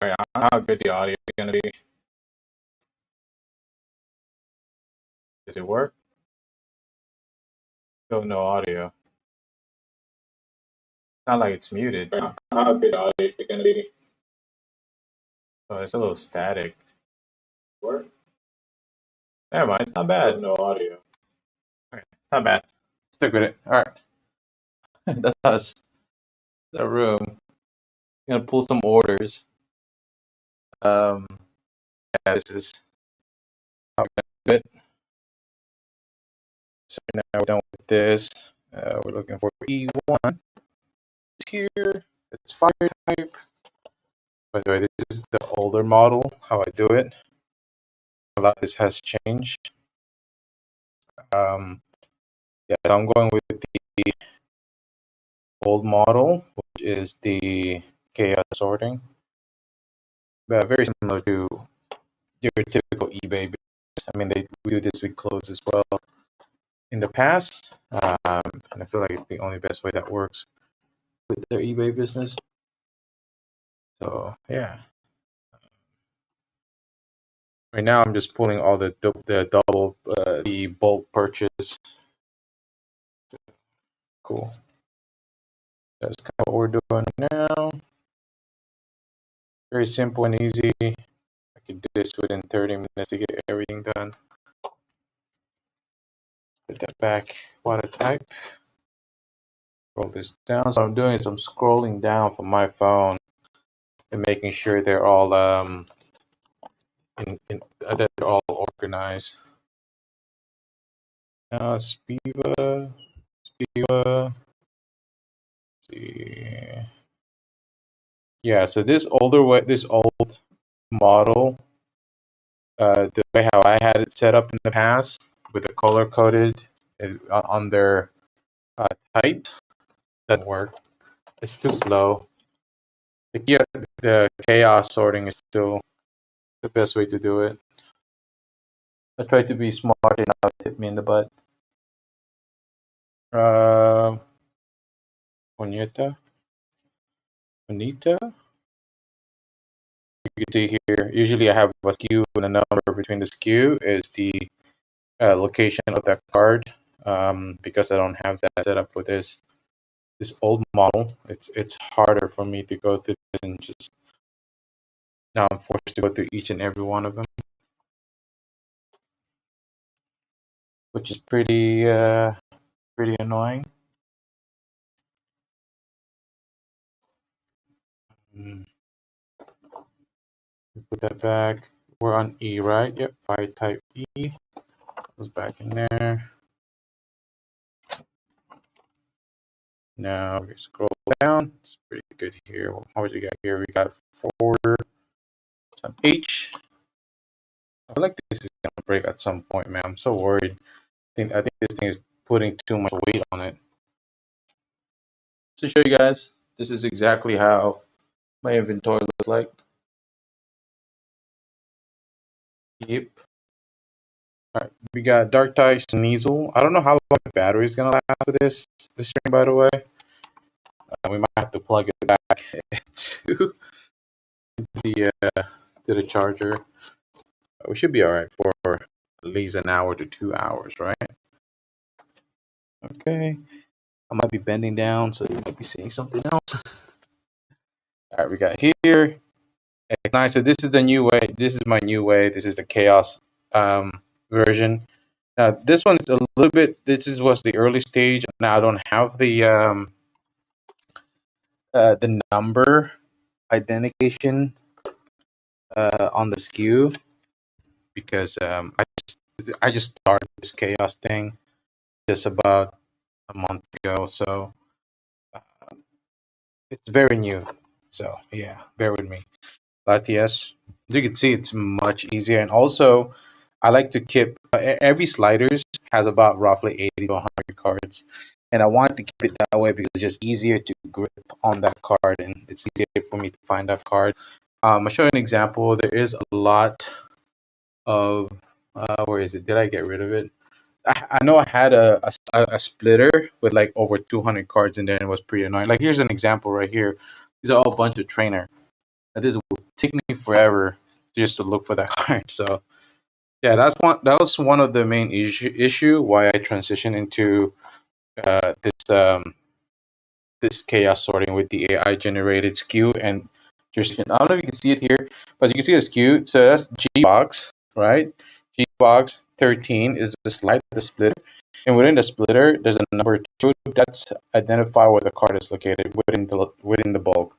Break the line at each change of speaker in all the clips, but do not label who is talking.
Right, I don't know how good the audio is gonna be. Does it work? Still no audio. Not like it's muted. I don't know how good the audio is gonna be. Oh, it's a little static. Work? Never mind, it's not bad. No audio. Okay, not bad. Stick with it. All right. That's us. The room. Gonna pull some orders. Um, yeah, this is how we're gonna do it. So now we're done with this. We're looking for E1 here. It's fire type. By the way, this is the older model. How I do it. A lot of this has changed. Yeah, so I'm going with the old model, which is the chaos sorting. Very similar to your typical eBay business. I mean, we do this with clothes as well in the past, and I feel like it's the only best way that works with their eBay business. So yeah, right now I'm just pulling all the double the bulk purchase. Cool. That's kind of what we're doing now. Very simple and easy. I could do this within 30 minutes to get everything done. Put that back, water type. Scroll this down. So what I'm doing is I'm scrolling down from my phone and making sure they're all they're all organized. Now Spiva. See. Yeah, so this old model, the way how I had it set up in the past with the color coded on their type doesn't work. It's too slow. The chaos sorting is still the best way to do it. I tried to be smart and not hit me in the butt. Bonita. You can see here, usually I have a skew and a number between the skew is the location of that card. Because I don't have that set up with this old model, it's harder for me to go through this and just now I'm forced to go through each and every one of them, which is pretty annoying. Put that back. We're on E, right? Yep, fire type E. Goes back in there. Now we scroll down. It's pretty good here. What more we got here? We got 4. Some H. I feel like this is gonna break at some point, man. I'm so worried. I think this thing is putting too much weight on it. To show you guys, this is exactly how my inventory looks like. Yep. All right, we got Dark Tide Sneasel. I don't know how long the battery is gonna last for this string, by the way. We might have to plug it back to the charger. We should be all right for at least an hour to 2 hours, right? Okay. I might be bending down, so you might be seeing something else. All right, we got here. Ignite. So this is the new way. This is my new way. This is the chaos version. Now this one is a little bit. This was the early stage. Now I don't have the number identification on the skew because I just started this chaos thing just about a month ago, so it's very new. So yeah, bear with me. But yes, you can see it's much easier, and also I like to keep every sliders has about roughly 80 to 100 cards, and I want to keep it that way because it's just easier to grip on that card, and it's easier for me to find that card. I'll show you an example. There is a lot of where is it? Did I get rid of it? I know I had a splitter with like over 200 cards in there, and it was pretty annoying. Like here's an example right here. These are all a bunch of trainer. This will take me forever just to look for that card. So yeah, that was one of the main issue why I transitioned into this chaos sorting with the AI generated skew and jurisdiction. I don't know if you can see it here, but you can see the skew. So that's G box, right? G box 13 is the slide, the splitter. And within the splitter, there's a number 2 that's identify where the card is located within the bulk.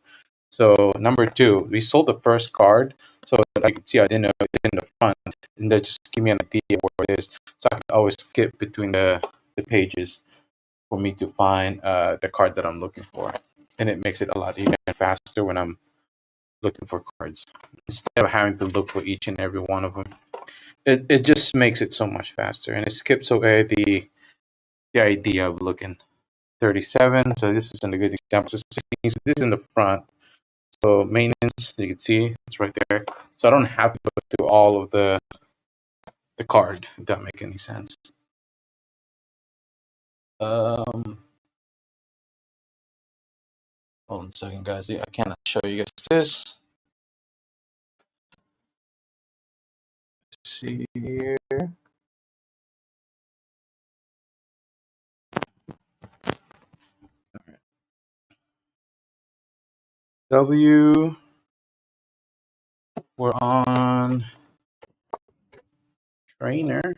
So number 2, we sold the first card. So I can see I didn't know it's in the front, and that just give me an idea where it is. So I can always skip between the pages for me to find the card that I'm looking for, and it makes it a lot easier and faster when I'm looking for cards instead of having to look for each and every one of them. It just makes it so much faster, and it skips away the idea of looking. 37. So this is a good example. So 16. So this is in the front. So maintenance, you can see it's right there. So I don't have to go through all of the card. If that make any sense. Hold on a second, guys. I cannot show you guys this. Let's see here. W. We're on trainer.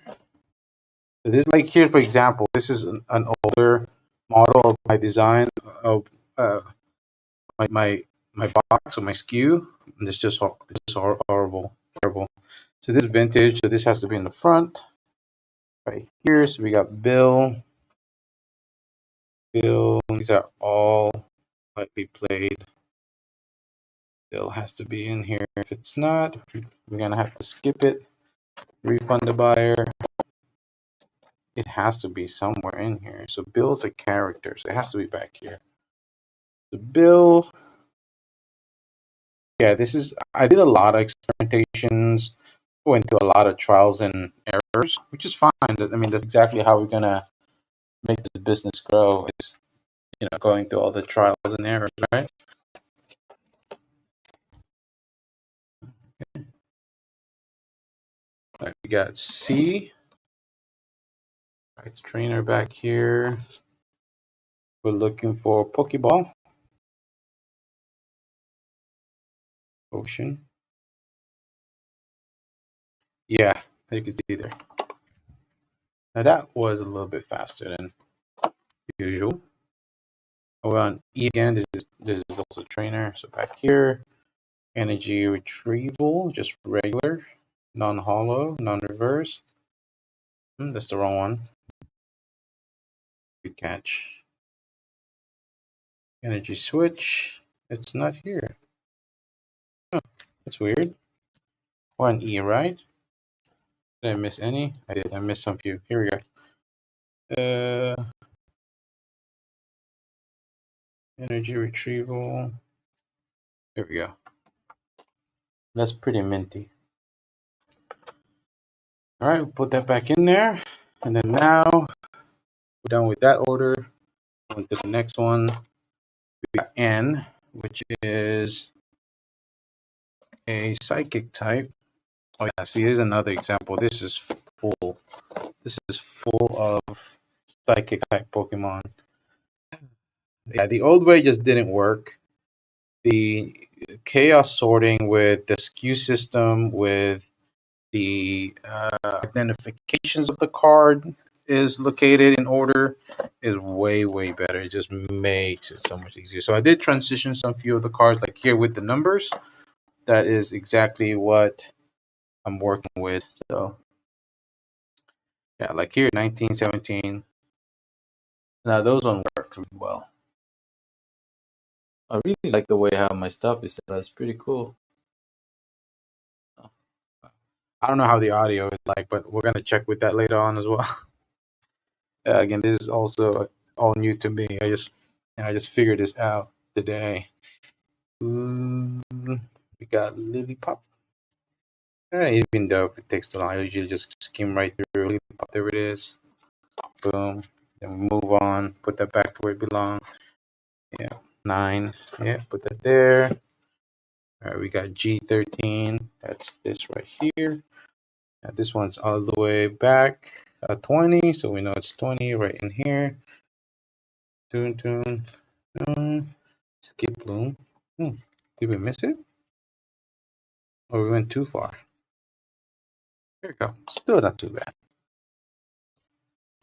So this, like here, for example, this is an older model of my design of my box or my skew. And it's just horrible, terrible. So this is vintage. So this has to be in the front, right here. So we got Bill. These are all lightly played. Bill has to be in here. If it's not, we're gonna have to skip it. Refund the buyer. It has to be somewhere in here. So Bill's a character, so it has to be back here. The Bill. Yeah, this is. I did a lot of experimentations, went through a lot of trials and errors, which is fine. I mean, that's exactly how we're gonna make this business grow. Is going through all the trials and errors, right? Right, we got C. Right, trainer back here. We're looking for Pokeball. Ocean. Yeah, you can see there. Now that was a little bit faster than usual. We're on E again. This is also trainer. So back here, energy retrieval, just regular, non-hollow, non-reverse. That's the wrong one. Good catch. Energy switch. It's not here. Oh, that's weird. One E, right? Did I miss any? I did. I missed some few. Here we go. Energy retrieval. There we go. That's pretty minty. All right, we'll put that back in there. And then now we're done with that order. On to the next one. We got N, which is a psychic type. Oh yeah, see, here's another example. This is full. This is full of psychic type Pokemon. Yeah, the old way just didn't work. The chaos sorting with the skew system, with the identifications of the card is located in order, is way better. It just makes it so much easier. So I did transition some few of the cards, like here with the numbers. That is exactly what I'm working with. So yeah, like here 1917. Now those one work really well. I really like the way how my stuff is set. That's pretty cool. I don't know how the audio is like, but we're gonna check with that later on as well. Again, this is also all new to me. I just figured this out today. We got Lily Pop. Even though it takes too long, I usually just skim right through Lily Pop. There it is. Boom. Then we move on. Put that back to where it belongs. Yeah, 9. Yeah, put that there. All right, we got G13. That's this right here. This one's all the way back 20, so we know it's 20 right in here. Tune, tune, tune. Skip bloom. Did we miss it? Or we went too far? There we go. Still not too bad.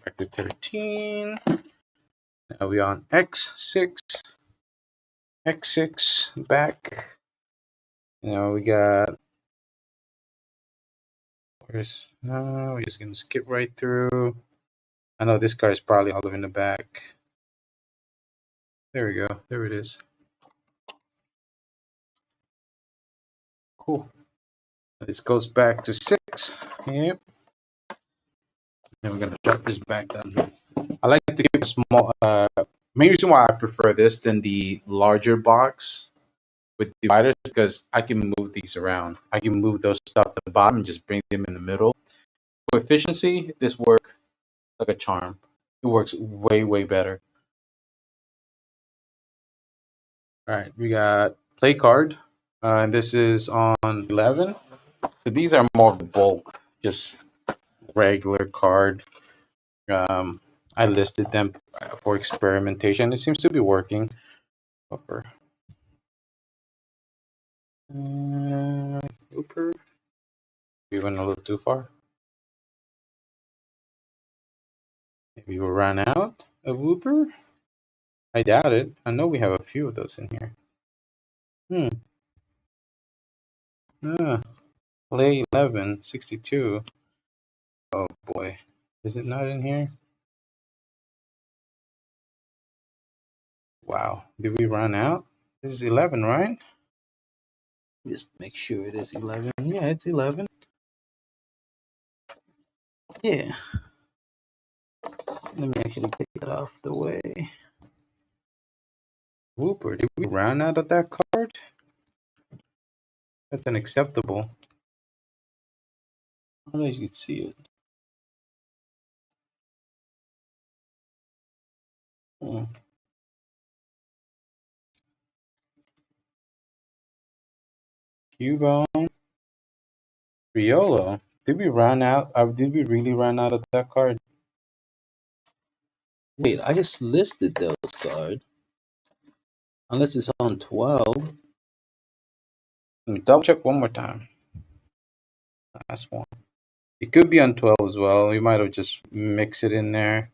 Back to 13. Now we on X6. X6 back. Now we got. No, we're just gonna skip right through. I know this card is probably all the way in the back. There we go. There it is. Cool. This goes back to 6. Yep. And we're gonna drop this back down here. I like to keep a small. Main reason why I prefer this than the larger box with dividers because I can move these around. I can move those stuff at the bottom and just bring them in the middle. For efficiency, this works like a charm. It works way better. All right, we got play card, and this is on 11. So these are more of the bulk, just regular card. I listed them for experimentation. It seems to be working. Upper. Upper. We went a little too far. Maybe we'll run out of Whooper? I doubt it. I know we have a few of those in here. Play 11, 62. Oh boy. Is it not in here? Wow. Did we run out? This is 11, right? Just make sure it is 11. Yeah, it's 11. Yeah. Let me actually take it off the way. Whooper, did we run out of that card? That's unacceptable. I don't know if you can see it. Cubone, Riolo. Did we run out? Did we really run out of that card? Wait, I just listed those cards. Unless it's on 12. Let me double check one more time. Last one. It could be on 12 as well. We might have just mixed it in there.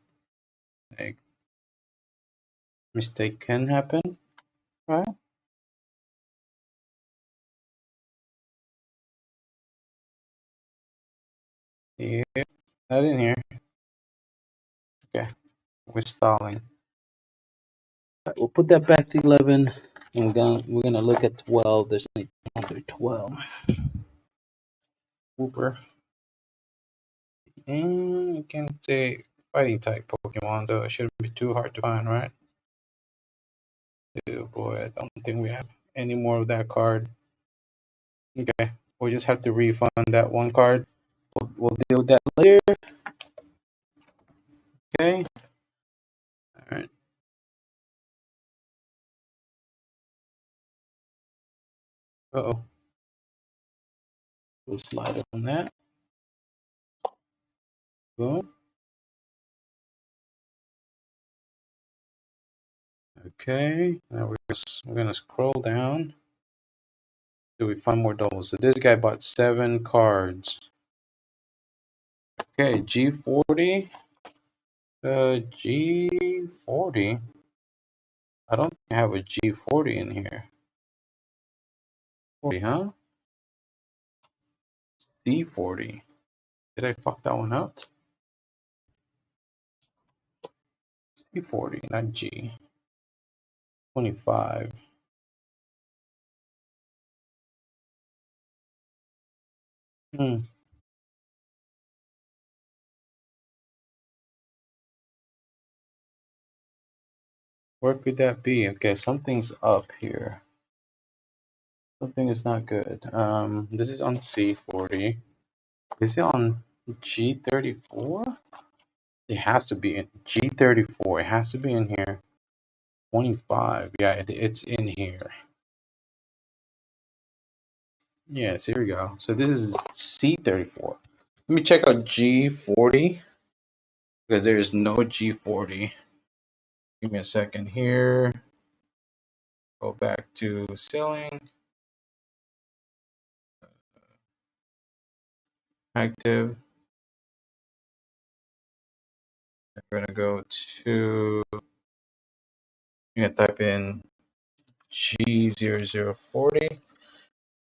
Like, mistake can happen, right? Yeah, not in here. Okay, we're stalling. Right, we'll put that back to 11, and we're gonna look at 12. There's anything under 12. Whooper. And I can't say fighting type Pokemon, so it shouldn't be too hard to find, right? Oh boy, I don't think we have any more of that card. Okay, we'll just have to refund that one card. We'll deal with that later. Okay. All right. Uh-oh. We'll slide on that. Boom. Okay. Now we're gonna scroll down till we find more doubles. So this guy bought 7 cards. Okay, G40. G40. I don't have a G40 in here. 40, huh? C40. Did I fuck that one up? C40, not G. 25. Where could that be? Okay, something's up here. Something is not good. This is on C40. Is it on G34? It has to be in G34. It has to be in here. 25. Yeah, it's in here. Yes, here we go. So this is C34. Let me check out G40 because there is no G40. Give me a second here. Go back to selling, active. We're gonna go to, you're gonna type in G0040.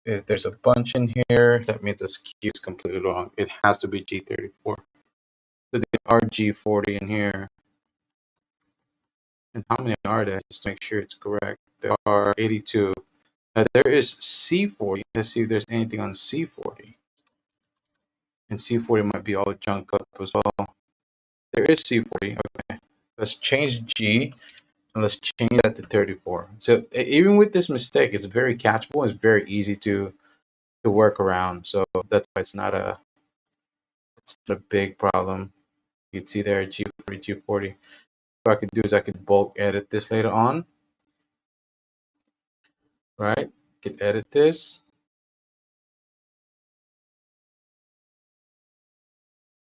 If there's a bunch in here, that means this key is completely wrong. It has to be G34. So there are G40 in here. And how many are there? Just to make sure it's correct. There are 82. Now there is C40. Let's see if there's anything on C40. And C40 might be all junked up as well. There is C40. Okay. Let's change G and let's change that to 34. So even with this mistake, it's very catchable. It's very easy to work around. So that's why it's not a big problem. You can see there G40, G40. What I could do is I could bulk edit this later on. Right? I could edit this.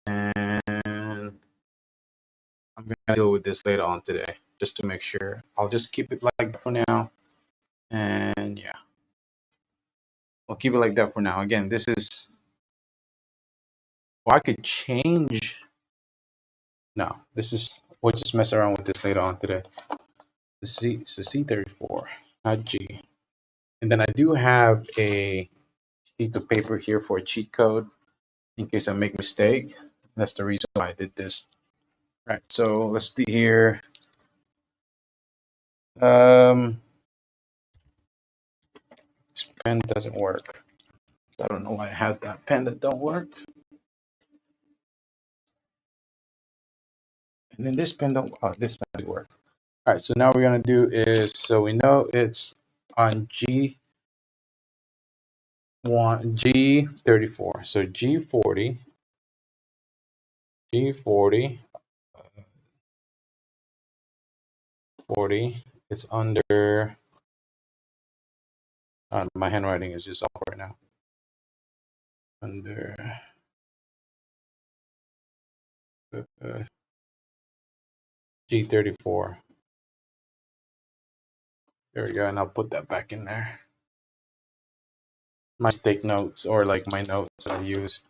And I'm gonna deal with this later on today, just to make sure. I'll just keep it like that for now. And yeah, I'll keep it like that for now. Again, this is, well, I could change. No, this is, we'll just mess around with this later on today. So C34, not G. And then I do have a sheet of paper here for a cheat code in case I make mistake. That's the reason why I did this. All right, so let's see here. This pen doesn't work. I don't know why I have that pen that don't work. And then this pen don't, oh, this pen did work. All right, so now what we're gonna do is, so we know it's on G1, G34. So G40, G40, 40, it's under, my handwriting is just off right now. Under G34. There we go, and I'll put that back in there. My stake notes, or like my notes I use.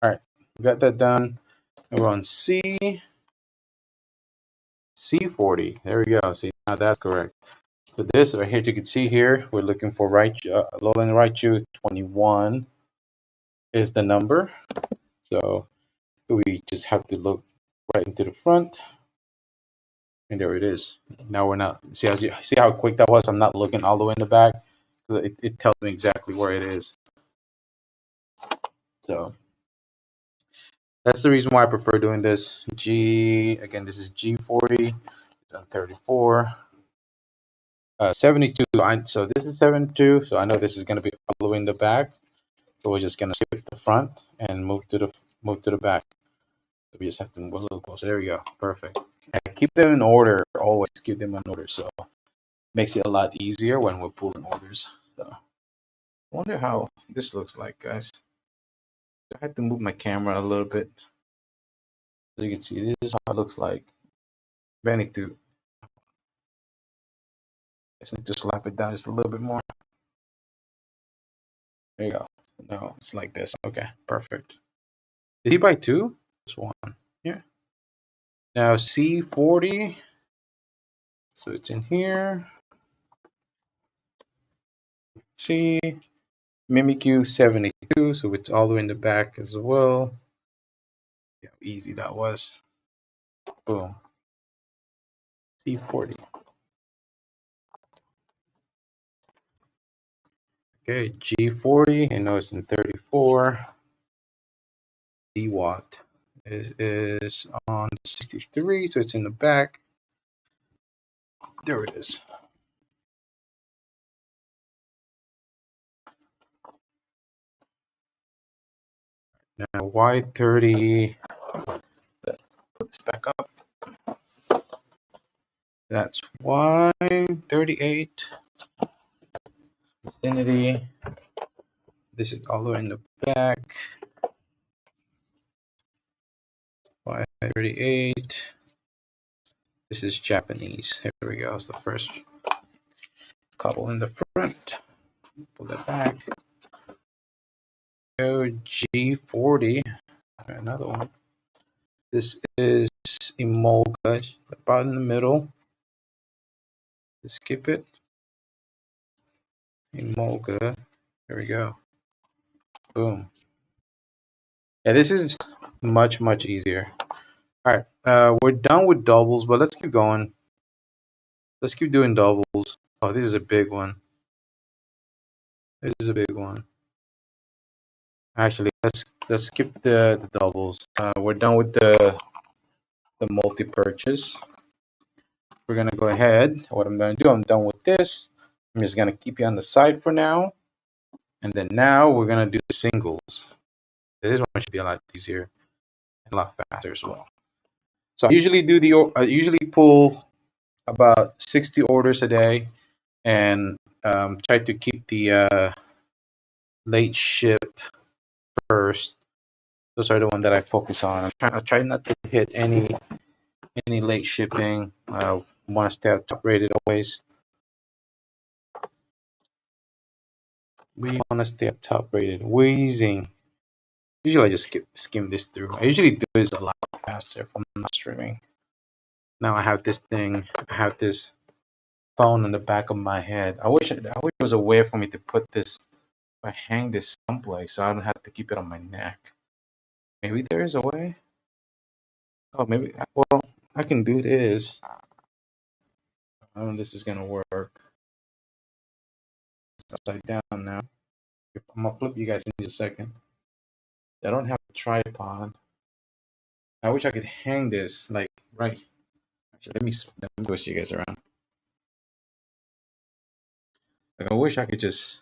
All right, we got that done. And we're on C40. There we go. See, now that's correct. So this right here, you can see here, we're looking for lowland Raichu 21 is the number. So we just have to look right into the front. And there it is. Now we're not, see how quick that was? I'm not looking all the way in the back because it tells me exactly where it is. So that's the reason why I prefer doing this. Again, this is G40. It's on 34. 72. So this is 72. So I know this is going to be all the way in the back. So we're just going to skip the front and move to the back. So we just have to move a little closer. There we go. Perfect. And keep them in order. Always keep them in order. So makes it a lot easier when we're pulling orders. So I wonder how this looks like, guys. I had to move my camera a little bit so you can see this is how it looks like. I need to slap it down just a little bit more. There you go. No, it's like this. Okay, perfect. Did he buy two? Just one. Yeah. Now C40. So it's in here. C Mimikyu 72. So it's all the way in the back as well. Yeah, how easy that was. Boom. C40. Okay, G40. I know it's in 34. D-Watt is on 63, so it's in the back. There it is. Now Y30, put this back up. That's Y38. Vicinity. This is all the way in the back. 538. This is Japanese. Here we go. It's the first couple in the front. Pull that back. G40. Another one. This is Emolga. About in the middle. Skip it. Emolga. There we go. Boom. Yeah, this is much easier. All right, we're done with doubles, but let's keep going. Let's keep doing doubles. Oh, this is a big one. This is a big one. Actually, let's skip the doubles. We're done with the multi-purchase. We're gonna go ahead. What I'm gonna do, I'm done with this. I'm just gonna keep you on the side for now, and then now we're gonna do the singles. This one should be a lot easier and a lot faster as well. So I usually pull about 60 orders a day, and try to keep the late ship first. Those are the ones that I focus on. I try not to hit any late shipping. Want to stay top rated always. We want to stay top rated. Wheezing. Usually I just skim this through. I usually do this a lot faster if I'm not streaming. Now I have this thing. I have this phone on the back of my head. I wish there was a way for me to put this. I hang this someplace so I don't have to keep it on my neck. Maybe there is a way. Oh, maybe. Well, I can do this. I don't know if this is gonna work. It's upside down now. I'm gonna flip you guys in just a second. I don't have a tripod. I wish I could hang this like right. Actually, let me twist you guys around. Like I wish I could just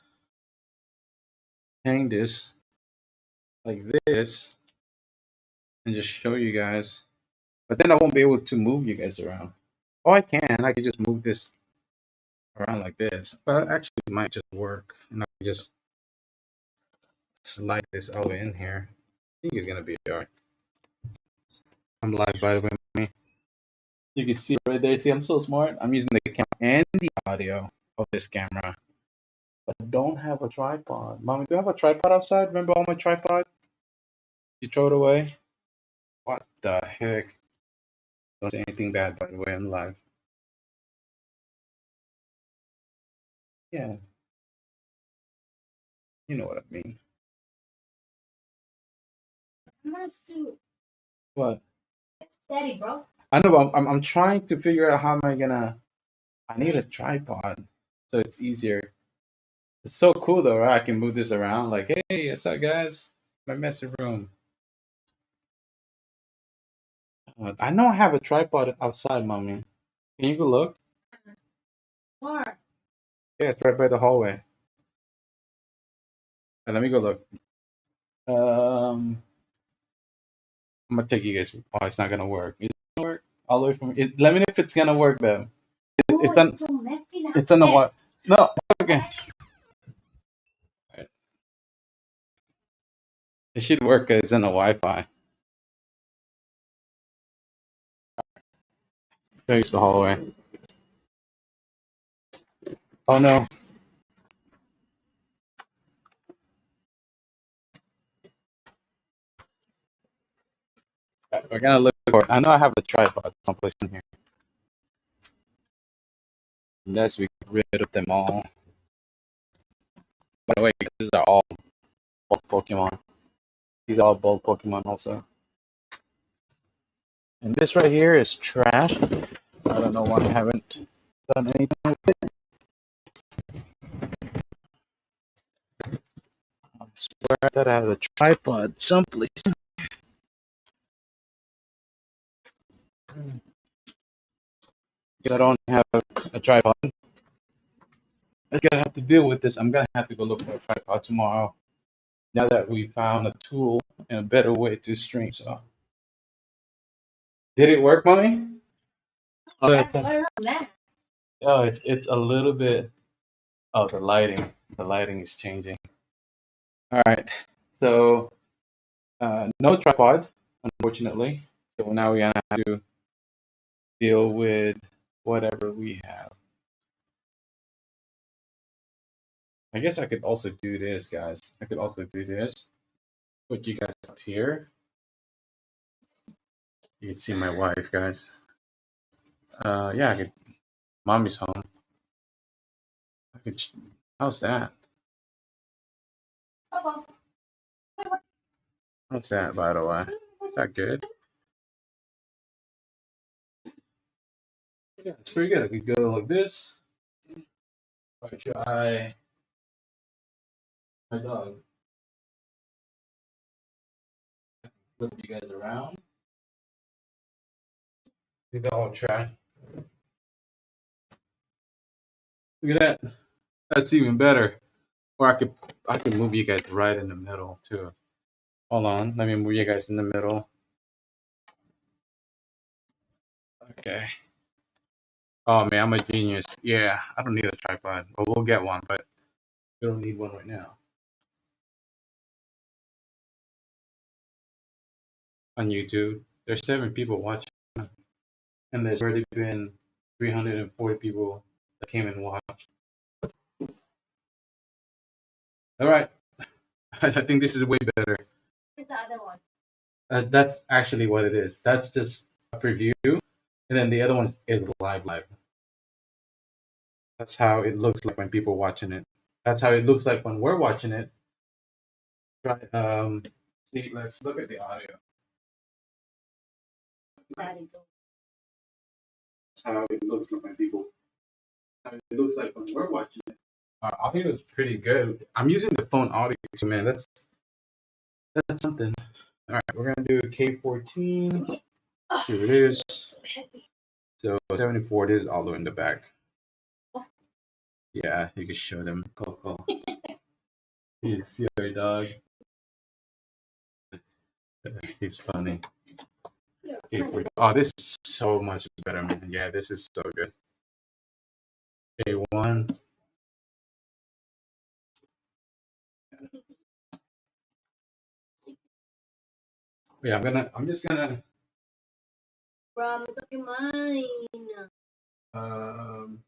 hang this like this and just show you guys. But then I won't be able to move you guys around. Oh, I can. I could just move this around like this. But actually, it might just work. And I can just slide this all the way in here. I think it's gonna be alright. I'm live, by the way. You can see right there. See, I'm so smart. I'm using the camera and the audio of this camera. But I don't have a tripod. Mommy, do I have a tripod outside? Remember all my tripod? You throw it away? What the heck? Don't say anything bad, by the way. I'm live. Yeah. You know what I mean. What? Steady, bro. I know, but I'm trying to figure out how am I gonna. I need a tripod, so it's easier. It's so cool though, right? I can move this around. Like, hey, what's up, guys? My messy room. I know I have a tripod outside, mommy. Can you go look? Where? Yeah, it's right by the hallway. Let me go look. I'm gonna take you guys. Oh, it's not gonna work. Is it gonna work? All the way from. Let me know if it's gonna work though. It's on. It's on the what? No. Okay. Right. It should work. 'Cause it's on the Wi-Fi. There's the hallway. Oh no. We're gonna look for it. I know I have a tripod someplace in here. Unless we get rid of them all. By the way, these are all bold Pokemon. These are all bold Pokemon also. And this right here is trash. I don't know why I haven't done anything with it. I swear that I have a tripod someplace. Because I don't have a tripod. I'm gonna have to deal with this. I'm gonna have to go look for a tripod tomorrow. Now that we found a tool and a better way to stream, so did it work, mommy? Oh, it's a little bit. Oh, the lighting. The lighting is changing. All right. So no tripod, unfortunately. So now we're gonna have to deal with whatever we have. I guess I could also do this, guys. I could also do this. Put you guys up here. You can see my wife, guys. Yeah, I could. Mommy's home. I could. How's that? How's that, by the way? Is that good? Yeah, it's pretty good. I could go like this. Or try my dog. Flip you guys around. These are all trash. Look at that. That's even better. Or I could move you guys right in the middle too. Hold on. Let me move you guys in the middle. Okay. Oh man, I'm a genius. Yeah, I don't need a tripod. Well, we'll get one, but we don't need one right now. On YouTube, there's 7 people watching, and there's already been 340 people that came and watched. All right, I think this is way better. What's the other one? That's actually what it is. That's just a preview, and then the other one is live. That's how it looks like when people watching it. That's how it looks like when we're watching it. Try see. Let's look at the audio. That's how it looks like when people. How it looks like when we're watching it. Audio is pretty good. I'm using the phone audio, so man, that's something. All right, we're gonna do K14. Here it is. So 74. This is all the way in the back. Yeah, you can show them. Coco. He's silly dog. He's funny. Oh, this is so much better, man. Yeah, this is so good. K1. Yeah, I'm just gonna from Pokemon. Um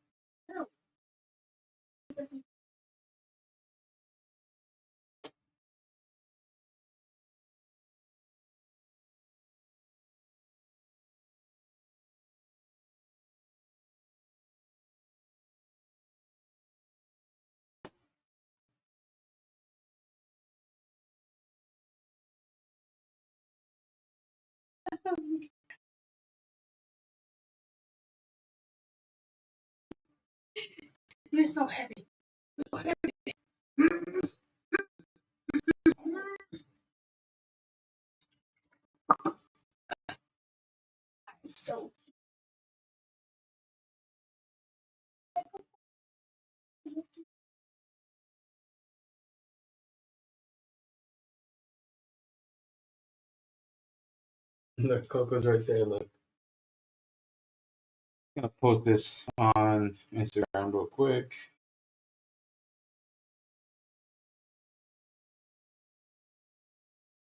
You're so heavy. So look, Coco's right there. Look, I'm gonna post this on Instagram real quick.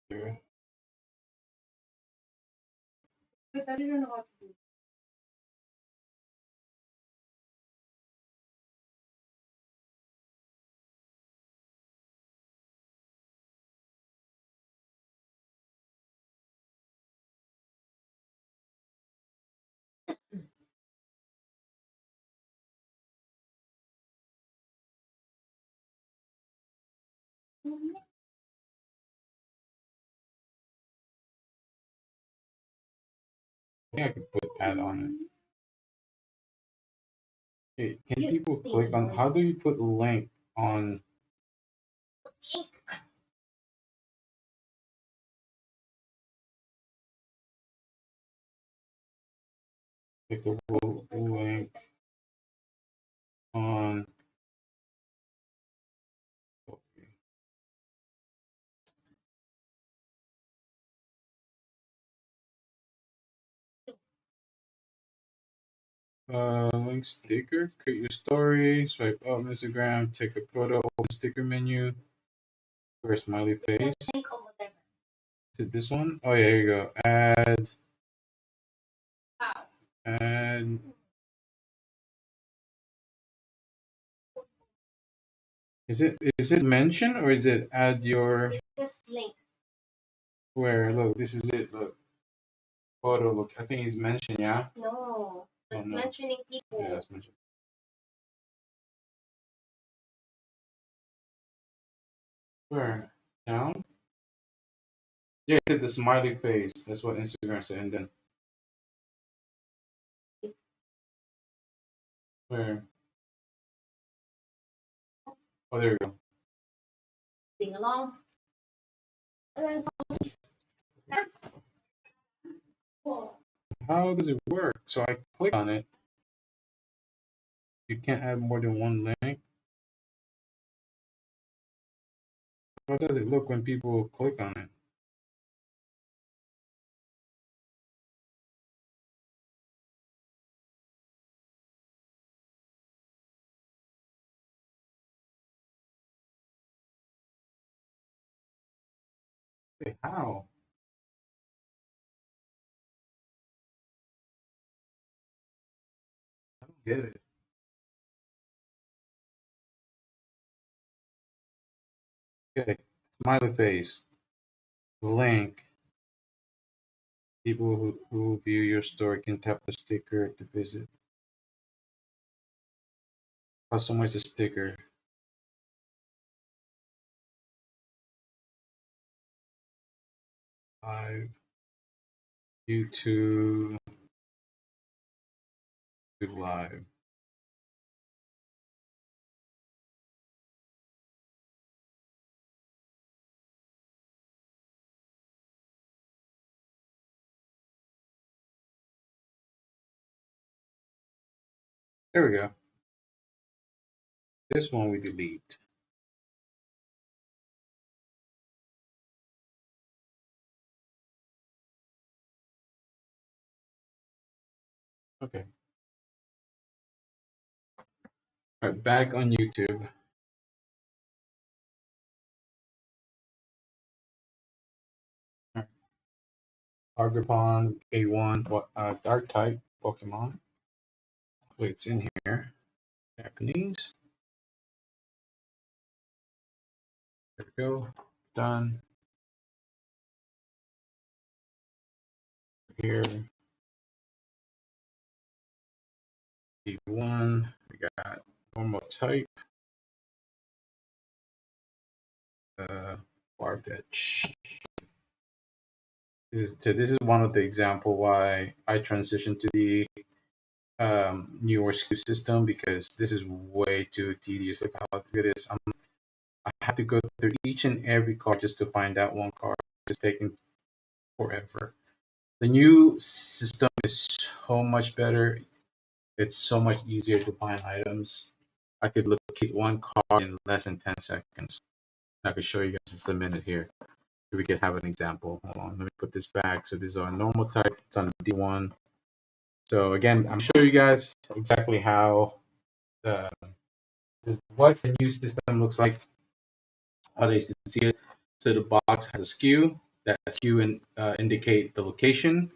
Here. But I don't know how to do. I think I could put that on it. Hey, can people click on? How do you put link on? Click the link on. Link sticker, create your story, swipe up Instagram, take a photo, open sticker menu, or smiley face. Is it this one? Oh yeah, here you go. Add. Is it mention or is it add your where? Look, this is it. Look, photo. Look, I think it's mention. Yeah. Oh no. Yeah, it's mention. Where? Down? Yeah, it did the smiley face. That's what Instagram said. And then where? Oh, there we go. Sing along. How does it work? So I click on it. You can't add more than one link. How does it look when people click on it? Hey, how? I don't get it. Okay, smiley face. Link. People who view your store can tap the sticker to visit. Customize the sticker. Live. YouTube. Live. There we go. This one we delete. Okay. All right, back on YouTube. Argapon A1 Dark type Pokemon. Wait, it's in here. Japanese. There we go. Done. Here. D1. We got normal type. Farfetch. This is one of the example why I transitioned to the newer SKU system because this is way too tedious. Look how good it is. I have to go through each and every card just to find that one card. It's taking forever. The new system is so much better. It's so much easier to find items. I could locate one card in less than 10 seconds. I could show you guys just a minute here. We could have an example. Hold on, let me put this back. So these are normal type. It's on D1. So again, I'm showing you guys exactly how the what the new system looks like. How they can see it. So the box has a SKU. That SKU indicate the location,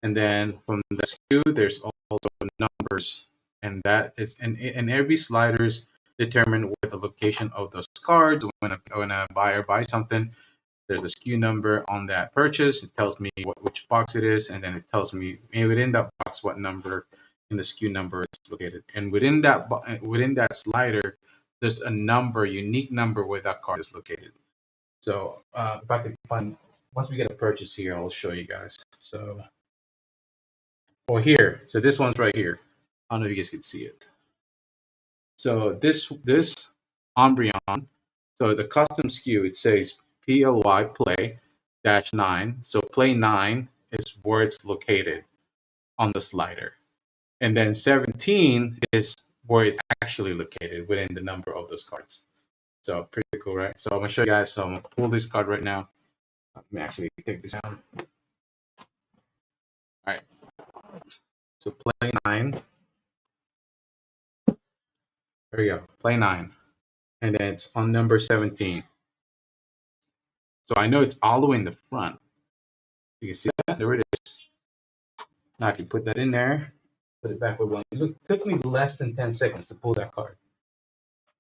and then from the SKU, there's also numbers, and that is and every sliders determine where the location of those cards. When a buyer buys something, there's a SKU number on that purchase. It tells me which box it is, and then it tells me within that box what number in the SKU number is located. And within that slider, there's a number, unique number where that card is located. So if I could find, once we get a purchase here, I'll show you guys. So, or here, so this one's right here. I don't know if you guys can see it. So this Umbreon, so the custom SKU, it says PLY play dash 9. So play 9 is where it's located on the slider. And then 17 is where it's actually located within the number of those cards. So pretty cool, right? So I'm gonna show you guys. So I'm gonna pull this card right now. Let me actually take this down. All right. So play 9. There we go. Play 9. And then it's on number 17. So I know it's all the way in the front. You can see that? There it is. Now I can put that in there, put it back where it belongs. It took me less than 10 seconds to pull that card.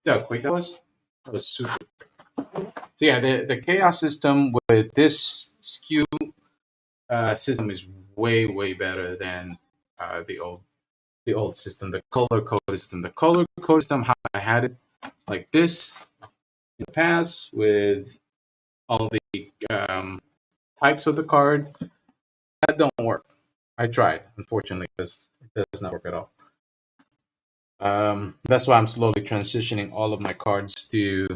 See how quick that was? That was super. So yeah, the chaos system with this skew system is way better than the old system, the color code system. The color code system, how I had it like this in the past with all the types of the card, that don't work. I tried, unfortunately, because it does not work at all. That's why I'm slowly transitioning all of my cards to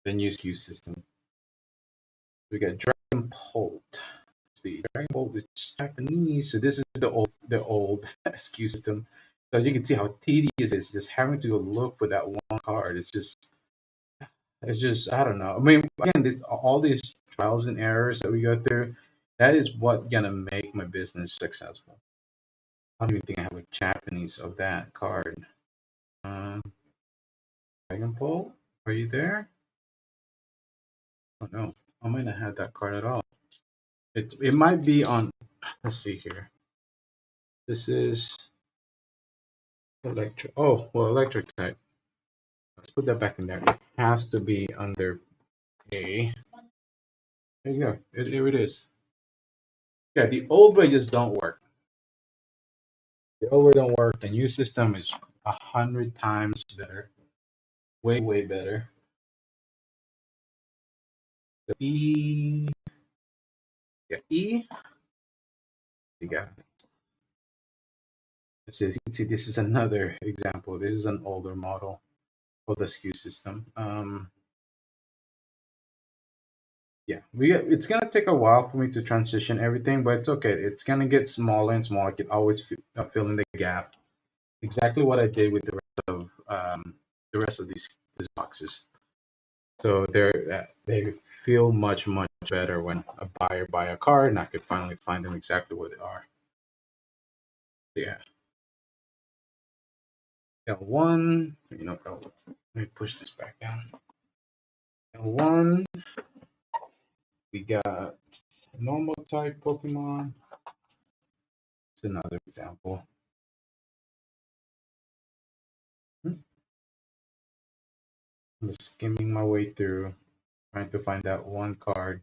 the new SKU system. We got Dragon Bolt. The Dragon Bolt is Japanese, so this is the old SKU system. So as you can see how tedious it is just having to look for that one card. It's just I don't know. I mean, again, this all these trials and errors that we go through, that is what gonna make my business successful. I don't even think I have a Japanese of that card. Um, Dragon Ball, are you there? Oh no, I might not have that card at all. It might be on. Let's see here. This is electric. Oh well, electric type. Let's put that back in there. It has to be under A. There you go. Here it is. Yeah, the old way just don't work. The old way don't work. The new system is 100 times better. Way better. The E. Yeah, E. You got it. You can see this is another example. This is an older model of the SKU system. Yeah, it's gonna take a while for me to transition everything, but it's okay. It's gonna get smaller and smaller. I can always fill in the gap. Exactly what I did with the rest of these boxes. So they feel much better when a buyer buy a card, and I could finally find them exactly where they are. Yeah. L1, let me push this back down. L1, we got normal type Pokemon. It's another example. I'm just skimming my way through, trying to find that one card.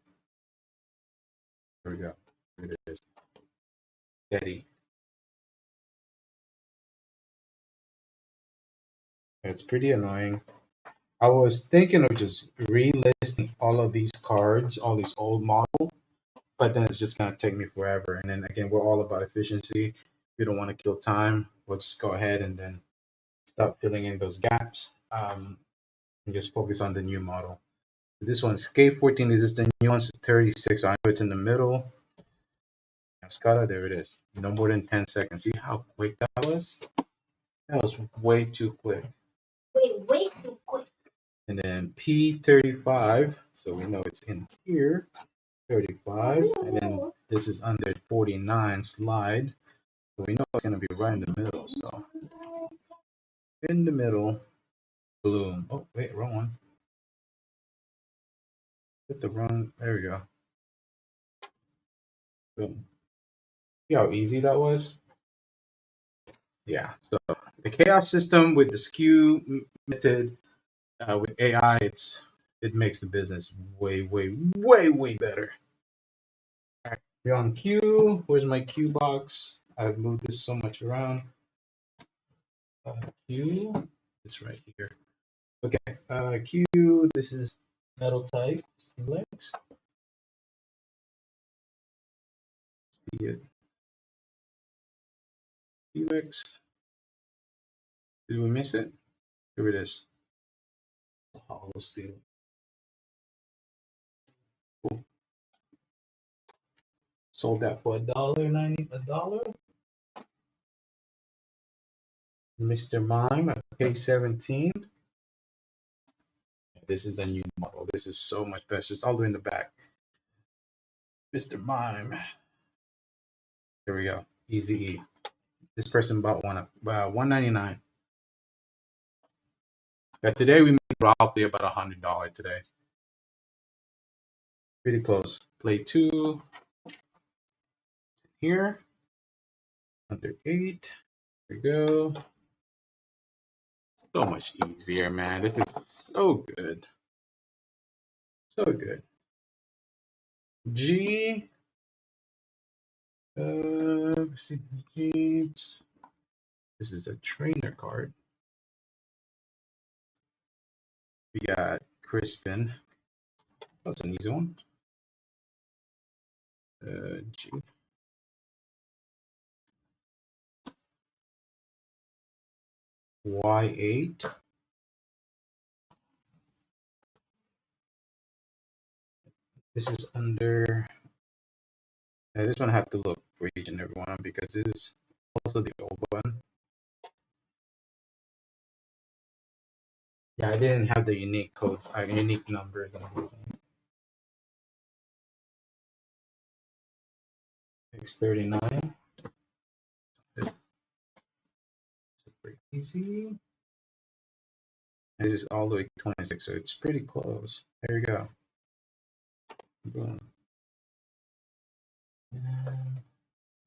There we go. Here it is. Eddie. It's pretty annoying. I was thinking of just relisting all of these cards, all these old models, but then it's just gonna take me forever. And then again, we're all about efficiency. We don't want to kill time. We'll just go ahead and then start filling in those gaps, and just focus on the new model. This one's K14. Is this the new one? 36. I know it's in the middle. Scada, there it is. No more than 10 seconds. See how quick that was? That was way too quick. Way too quick. And then P35. So we know it's in here. 35. And then this is under 49 slide. So we know it's going to be right in the middle. So in the middle, bloom. Oh, wait, wrong one. Hit the wrong. There we go. Boom. See how easy that was? Yeah. So the chaos system with the skew method with AI, it makes the business way better. All right, we're on Q. Where's my Q box? I've moved this so much around. Q, it's right here. Okay, Q. This is metal type. Legs. See it. Helix. Did we miss it? Here it is. Hollow steel. Cool. Sold that for $1.90. $1. Mr. Mime at K17. This is the new model. This is so much better. It's all the way in the back. Mr. Mime. Here we go. Easy E. This person bought one at $199. Yeah, today we made roughly about $100 today. Pretty close. Play two here. Under eight. There we go. So much easier, man. This is so good. So good. G. Let's see. G. This is a trainer card. We got Crispin. That's an easy one. G. Y8. This is under. This one I have to look for each and every one because this is also the old one. Yeah, I didn't have the unique codes, unique numbers and everything. X39. Super easy. This is all the way to 26, so it's pretty close. There we go. Boom.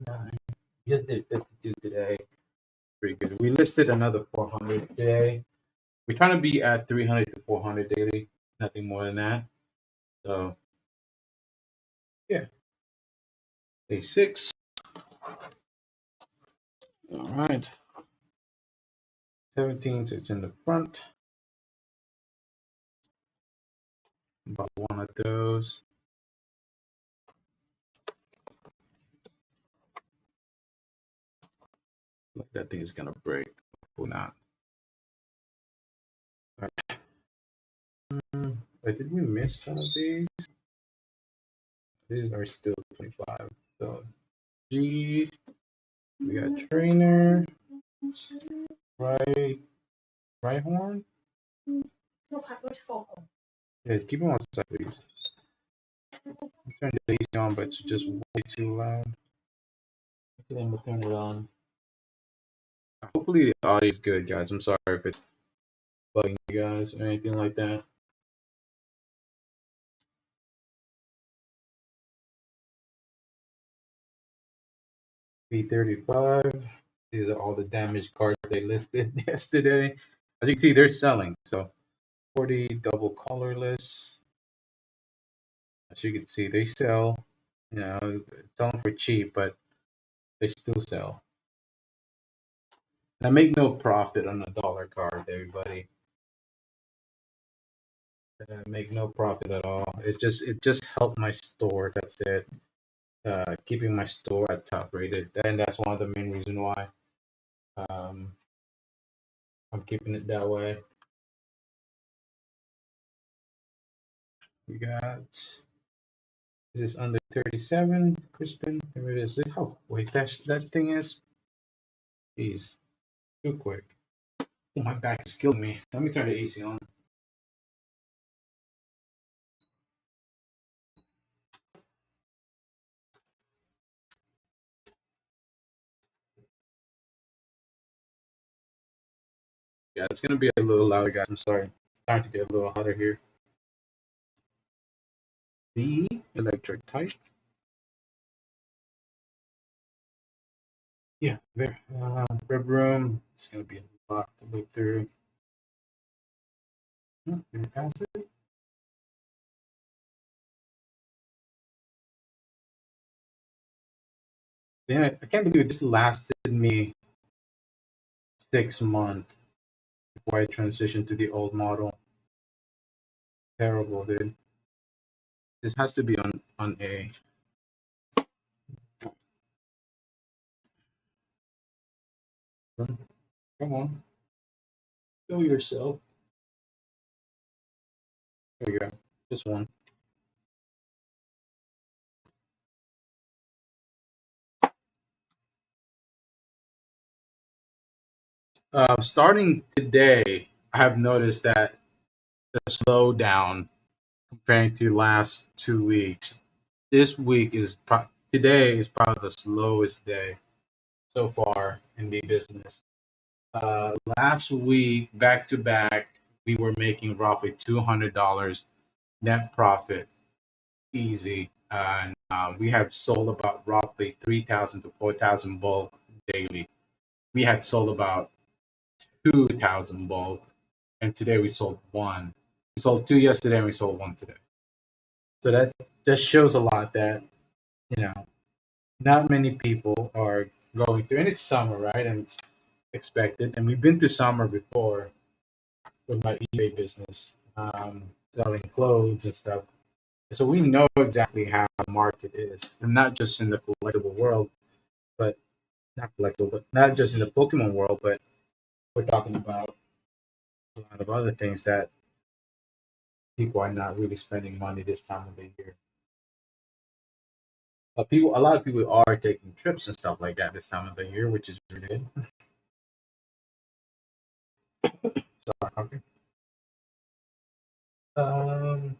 Nine. Just did 52 today. Pretty good. We listed another 400 today. We're trying to be at 300 to 400 daily. Nothing more than that. So, yeah. Day 6. All right. 17, so it's in the front. About one of those. Like that thing is gonna break. Or not. All right. Wait, did we miss some of these? These are still 25. So G, we got trainer, right horn. Yeah, keep it on side, please. I'm trying to AC on, but it's just way too loud. I'm gonna turn it on. Hopefully the audio is good, guys. I'm sorry if it's bugging you guys or anything like that. B35. These are all the damaged cards they listed yesterday. As you can see, they're selling. So 40 double colorless. As you can see, they sell. You know, selling for cheap, but they still sell. And I make no profit on a dollar card, everybody. Make no profit at all. It just helped my store. That's it. Keeping my store at top rated, and that's one of the main reason why um, I'm keeping it that way. We got this is under 37. Crispin, there it is. Oh wait, that thing is. Jeez, too quick. Oh, my back is killing me. Let me turn the AC on. Yeah, it's gonna be a little louder, guys. I'm sorry. It's starting to get a little hotter here. The electric type. Yeah, there. Red room. It's gonna be a lot to look through. Can we pass it? Yeah, I can't believe this lasted me 6 months before I transitioned to the old model. Terrible, dude. This has to be on A. Come on, show yourself. There you go. Just one. Starting today, I have noticed that the slowdown comparing to last 2 weeks. This week is today is probably the slowest day so far in the business. Last week, back to back, we were making roughly $200 net profit easy, and we had sold about roughly 3,000 to 4,000 bulk daily. We had sold about 2,000 bulk, and today we sold one. We sold two yesterday, and we sold one today. So that just shows a lot that you know not many people are going through, and it's summer, right? And it's expected. And we've been through summer before with my eBay business, selling clothes and stuff. So we know exactly how the market is, and not just in the collectible world, but not collectible, but not just in the Pokemon world, but we're talking about a lot of other things that people are not really spending money this time of the year. A lot of people are taking trips and stuff like that this time of the year, which is really good. So, okay. Um,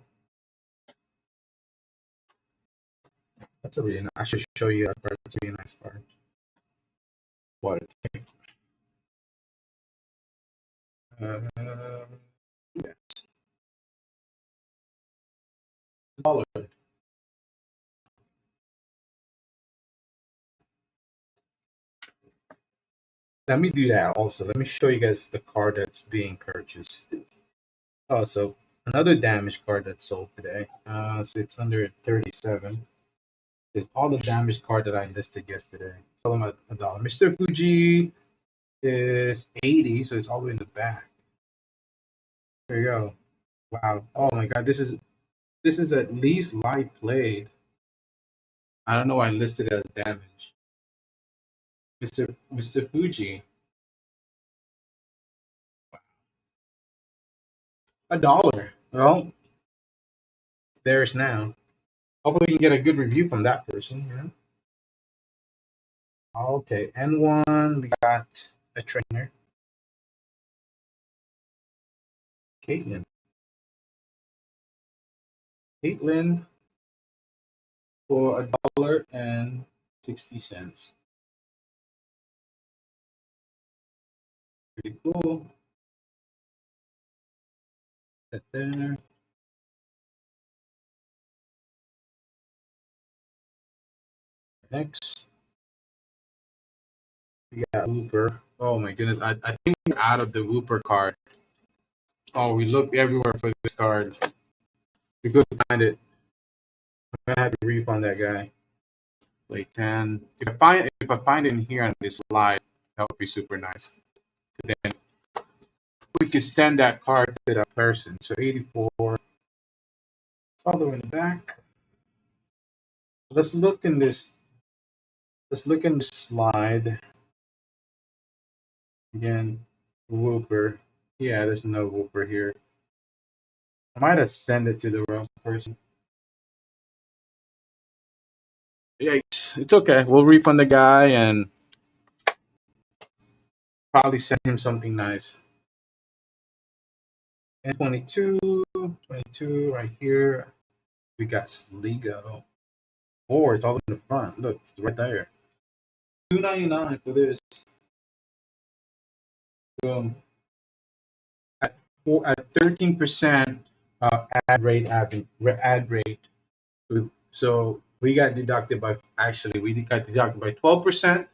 that's a really nice. I should show you that card. It's a really nice card. What? Uh, yeah, dollar. Let me do that also. Let me show you guys the card that's being purchased. Oh, so another damage card that's sold today. So it's under 37. It's all the damage card that I listed yesterday. It's all about a dollar. Mr. Fuji is 80, so it's all the way in the back. There you go. Wow. Oh my god, this is at least light played. I don't know why I listed it as damage. Mr. Fuji, $1. Well, it's theirs now. Hopefully we can get a good review from that person, you know? Okay, N1, we got a trainer, Caitlin. Caitlin for $1.60. Pretty cool. That there. Next, we got Wooper. Oh my goodness, I think we're out of the Wooper card. Oh, we looked everywhere for this card. We couldn't find it. I'm gonna have to refund that guy. Like 10. If I find it in here on this slide, that would be super nice. Then we can send that card to that person. So 84. It's all the way in the back. Let's look in this. Let's look in this slide again. Whooper. Yeah, there's no Whooper here. I might have sent it to the wrong person. Yikes! It's okay. We'll refund the guy and probably send him something nice. And 22 right here. We got Sligo. Or it's all in the front. Look, it's right there. $2.99 for this. Boom. At 13% ad rate. So we got deducted by actually we got deducted by 12%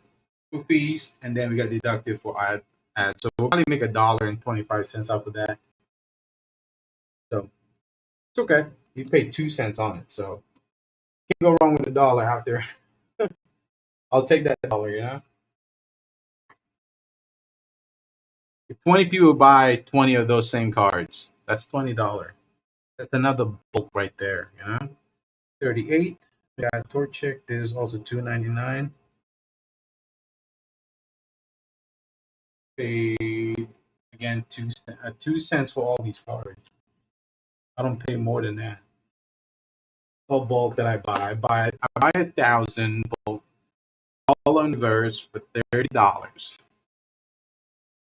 for fees, and then we got deducted for ad. So we'll probably make $1.25 off of that. So it's okay. We paid 2 cents on it, so can't go wrong with $1 out there. I'll take that dollar, you know. If 20 people buy 20 of those same cards, that's $20. That's another bulk right there, you know. 38. We got Torchic. This is also $2.99. Paid again 2 cents for all these cards. I don't pay more than that. What bulk that I buy 1,000 bulk all on verse for $30.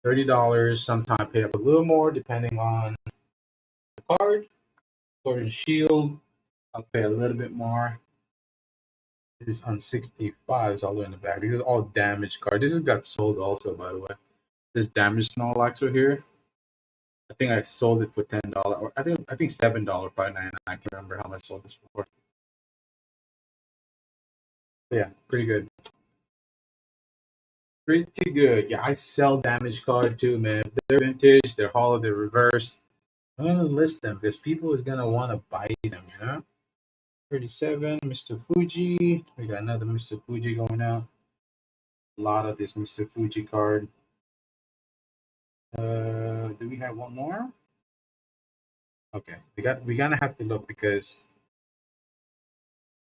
$30. Sometimes I pay up a little more depending on the card. Sword and Shield, I'll pay a little bit more. This is on 65, it's all the way in the back. These are all damaged cards. This has got sold also, by the way. This damaged Snorlax right here. I think I sold it for $10, or I think $7.99. I can't remember how much I sold this for. But yeah, pretty good. Pretty good. Yeah, I sell damaged card too, man. If they're vintage, they're hollow, they're reversed. I'm gonna list them because people is gonna want to buy them, 37, Mr. Fuji. We got another Mr. Fuji going out. A lot of this Mr. Fuji card. Do we have one more? Okay, we're gonna have to look because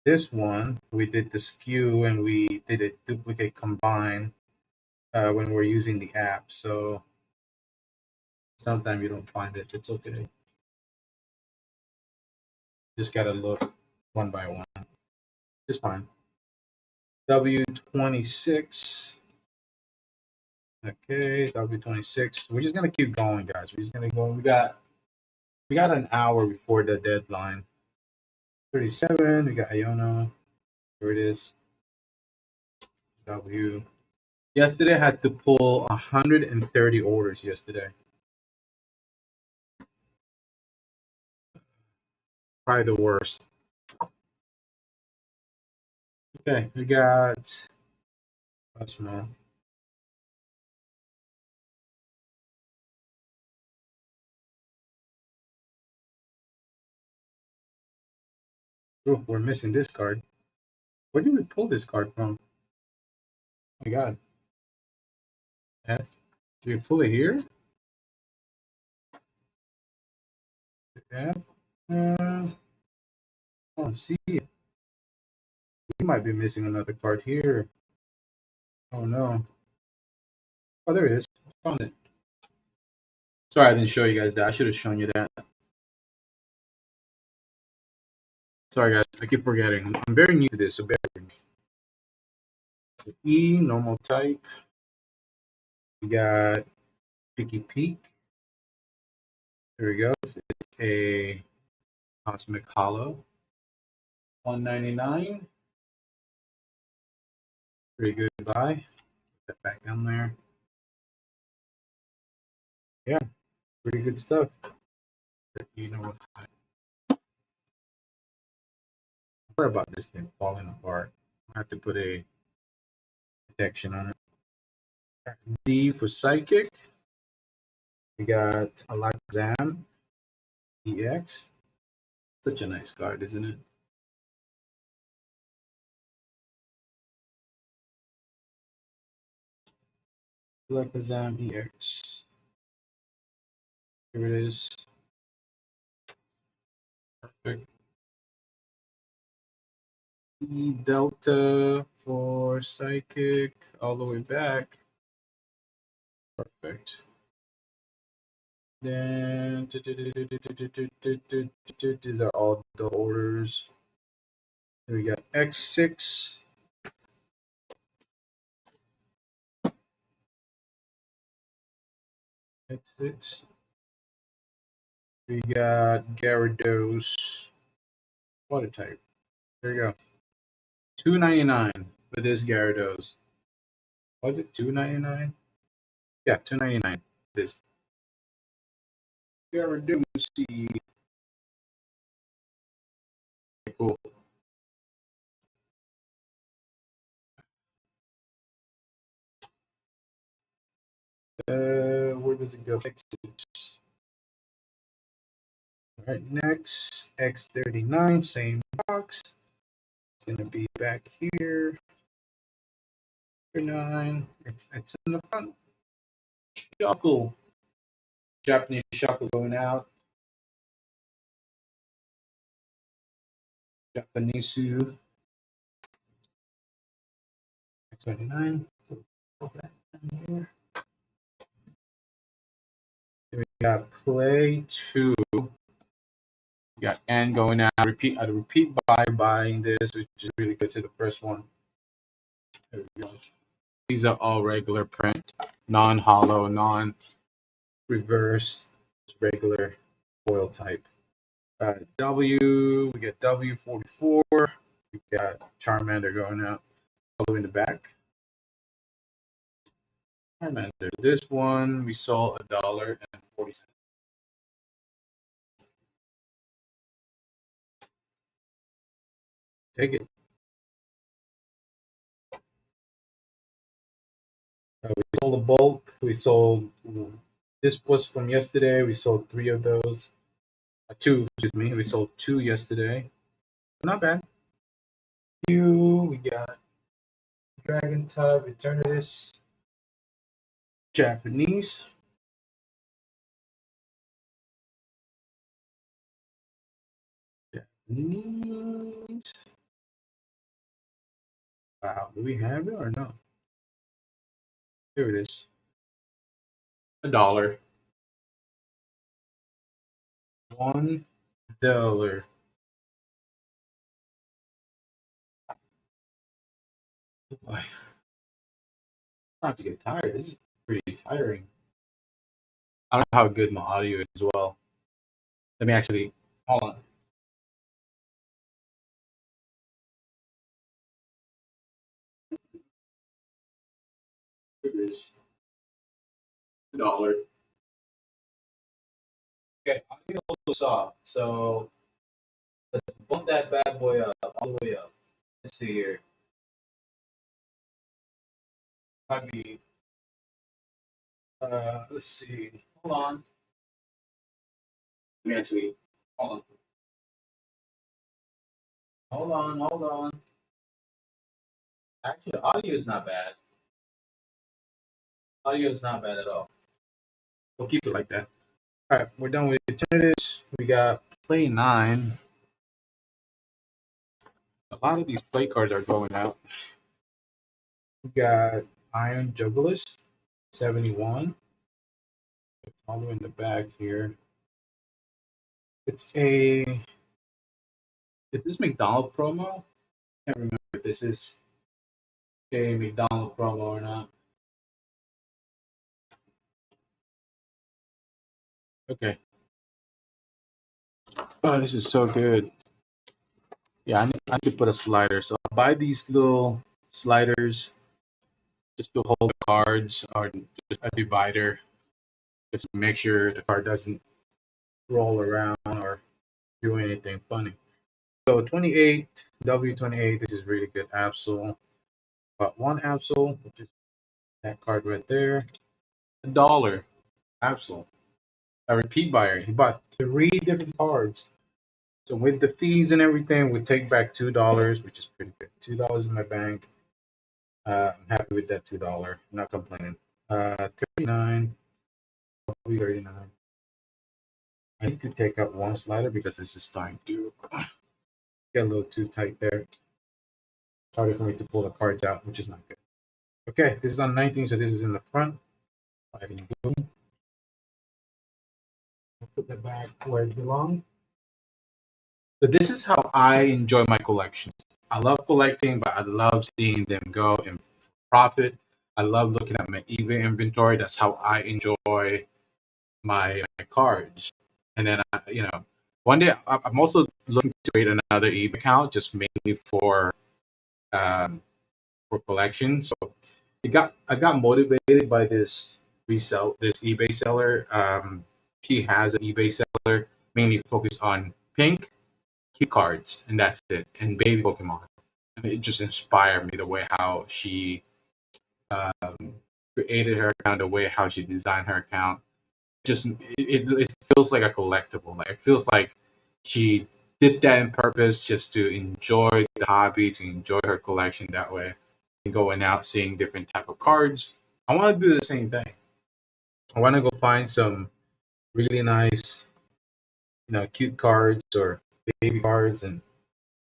this one we did the skew and we did a duplicate combine when we're using the app. So sometimes you don't find it. It's okay. Just gotta look one by one. Just fine. W26. Okay, W26. We're just gonna keep going, guys. We're just gonna go. We got an hour before the deadline. 37. We got Iona. Here it is. W. Yesterday I had to pull 130 orders yesterday. Probably the worst. Okay, we got Cosmo. Oh, we're missing this card. Where did we pull this card from? Oh my god. F. Did we pull it here? F. I don't see it. We might be missing another card here. Oh no. Oh, there it is. Found it. Sorry, I didn't show you guys that. I should have shown you that. Sorry, guys. I keep forgetting. I'm very new to this, so bear with me. So E, normal type. We got Picky Peak. There we go. It's a Cosmic Hollow. 199. Pretty good buy. Put that back down there. Yeah, pretty good stuff. You know what? Sorry about this thing falling apart. I have to put a protection on it. D for Psychic. We got Alakazam EX. Such a nice card, isn't it? Alakazam EX. Here it is. Perfect. E Delta for Psychic all the way back. Perfect. Then these are all the orders. Here we got X6. X6. We got Gyarados. Water type. There you go. $2.99 for this Gyarados. Was it $2.99? Yeah, $2.99. This Gyarados. Cool. Where does it go? X6. All right, next X39, same box. It's gonna be back here. 9. It's in the front. Shuckle. Japanese Shuckle going out. Japanese X29. Go back down here. Then we got Play 2. We got N going out. Repeat buy buying this, which is really good to the first one. There we go. These are all regular print, non-hollow, non-reverse, regular foil type. W, we get W44. We got Charmander going out all the way in the back. Charmander. This one we sold $1.40. take it. We sold a bulk. We sold. This was from yesterday. We sold three of those. Two, excuse me. We sold two yesterday. Not bad. We got Dragon Tub, Eternatus, Japanese. Japanese. Wow, do we have it or not? Here it is. $1. $1. Oh boy. Not to get tired. This is pretty tiring. I don't know how good my audio is as well. Let me actually hold on. Here it is. $1. Okay, audio also soft. So let's bump that bad boy up all the way up. Let's see here. Might be let's see. Hold on. Let me actually hold on. Hold on. Actually, the audio is not bad. Audio is not bad at all. We'll keep it like that. All right, we're done with alternatives. We got play 9. A lot of these play cards are going out. We got Iron Jugglist, 71. It's all the way in the back here. It's a. Is this McDonald promo? Can't remember if this is a McDonald promo or not. Okay. Oh, this is so good. Yeah, I need to put a slider. So I'll buy these little sliders just to hold the cards, or just a divider, just to make sure the card doesn't roll around or do anything funny. So 28, W28, this is really good Absol. Got one Absol, which is that card right there. $1 Absol. A repeat buyer. He bought three different cards. So with the fees and everything, we take back $2, which is pretty good. $2 in my bank. I'm happy with that $2. I'm not complaining. 39, 39. I need to take out one slider because this is starting to get a little too tight there. Sorry for me to pull the cards out, which is not good. Okay, this is on 19, so this is in the front. Fighting blue. I'll put that back where it belongs. So this is how I enjoy my collection. I love collecting, but I love seeing them go and profit. I love looking at my eBay inventory. That's how I enjoy my cards. And then one day I'm also looking to create another eBay account, just mainly um, for collection. So I got motivated by this eBay seller. She has an eBay seller mainly focused on pink key cards, and that's it, and baby Pokemon. And it just inspired me the way how she um, created her account, the way how she designed her account. Just it feels like a collectible. Like it feels like she did that on purpose just to enjoy the hobby, to enjoy her collection that way, and going out seeing different type of cards. I want to do the same thing. I want to go find some really nice, cute cards or baby cards and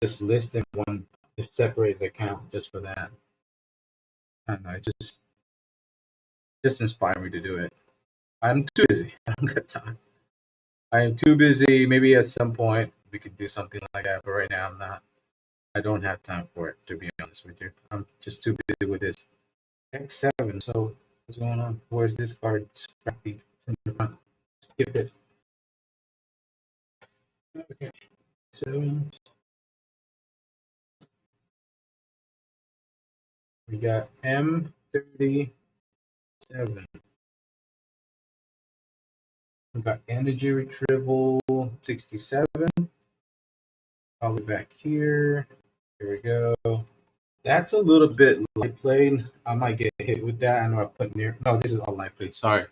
just list them one separate account just for that. I don't know, it just inspired me to do it. I'm too busy. I don't got time. I am too busy. Maybe at some point we could do something like that, but right now I'm not. I don't have time for it, to be honest with you. I'm just too busy with this. X7. So what's going on? Where's this card? Scrappy. It's in the front. Skip it. Okay. 7. We got M37. We got energy retrieval 67. All the way back here. Here we go. That's a little bit light plate. I might get hit with that. I know I put near. No, this is all light plate. Sorry.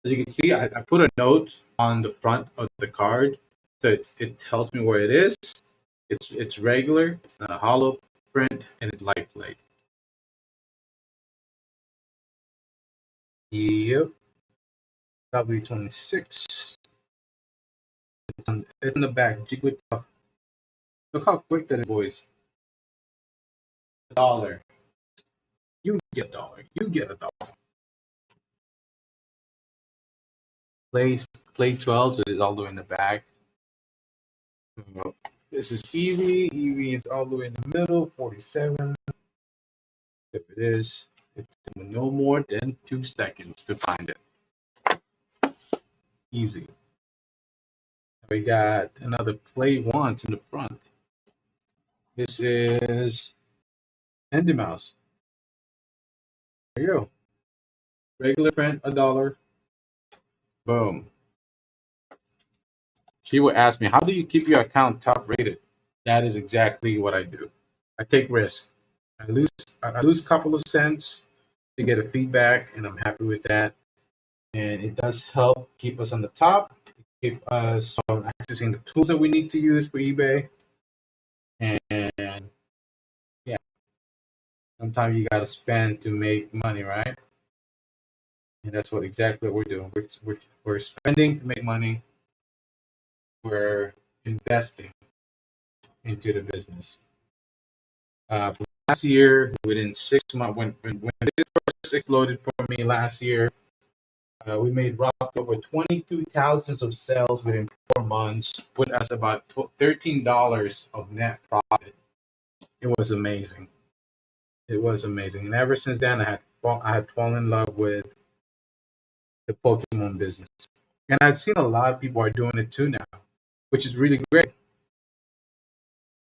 As you can see, I put a note on the front of the card, so it tells me where it is. It's regular. It's not a hollow print, and it's light plate. Yep. W26. It's in the back. Jigglypuff. Look how quick that is, boys. $1. You get $1. You get $1. Play play 12 is all the way in the back. This is Eevee. Eevee is all the way in the middle. 47. If it is, it took me no more than 2 seconds to find it. Easy. We got another play once in the front. This is Handy Mouse. There you go. Regular print, $1. Boom. She would ask me, how do you keep your account top rated? That is exactly what I do. I take risks. I lose a couple of cents to get a feedback, and I'm happy with that. And it does help keep us on the top, keep us from accessing the tools that we need to use for eBay. And yeah, sometimes you gotta spend to make money, right? And that's what exactly what we're doing. We're spending to make money. We're investing into the business. Last year, within 6 months, when it first exploded for me last year, we made roughly over 22,000 of sales within 4 months, put us about $13 of net profit. It was amazing. It was amazing, and ever since then, I had fallen in love with the Pokemon business, and I've seen a lot of people are doing it too now, which is really great.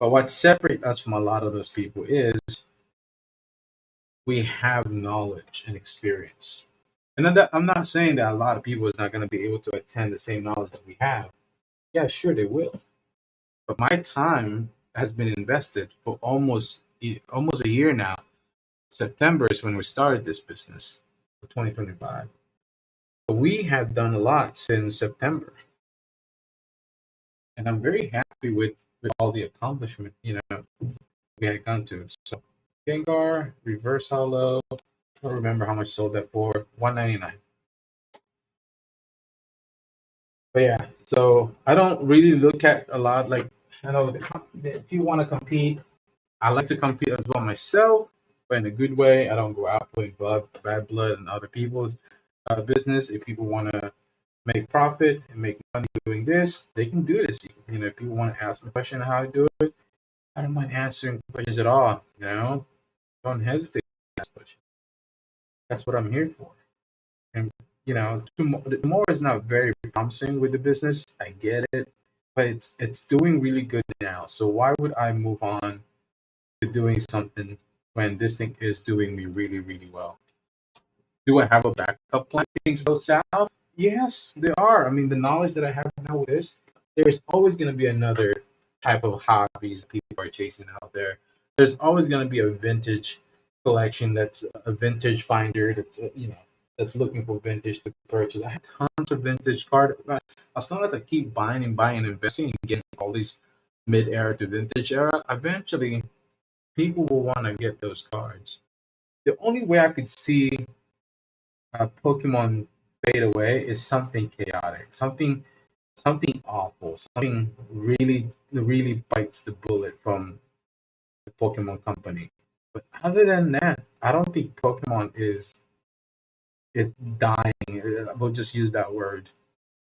But what separates us from a lot of those people is we have knowledge and experience. And I'm not saying that a lot of people is not going to be able to attend the same knowledge that we have. Yeah, sure they will. But my time has been invested for almost a year now. September is when we started this business for 2025. But we have done a lot since September, and I'm very happy with all the accomplishment we had gone to. So Gengar, Reverse Hollow. I don't remember how much sold that for. $199. But yeah, so I don't really look at a lot. Like I know if you want to compete, I like to compete as well myself, but in a good way. I don't go out putting bad blood in other people's business. If people want to make profit and make money doing this, they can do this. If people want to ask me a question on how to do it, I don't mind answering questions at all. Don't hesitate to ask questions. That's what I'm here for. And tomorrow is not very promising with the business. I get it, but it's doing really good now. So why would I move on to doing something when this thing is doing me really, really well? Do I have a backup plan if things go south? Yes, there are. I mean, the knowledge that I have now with this, there's always going to be another type of hobbies people are chasing out there. There's always going to be a vintage collection that's a vintage finder that's looking for vintage to purchase. I have tons of vintage card. As long as I keep buying and buying and investing and getting all these mid-era to vintage era, eventually people will want to get those cards. The only way I could see Pokemon fade away is something chaotic, something awful, something really really bites the bullet from the Pokemon company. But other than that, I don't think Pokemon is dying. We'll just use that word.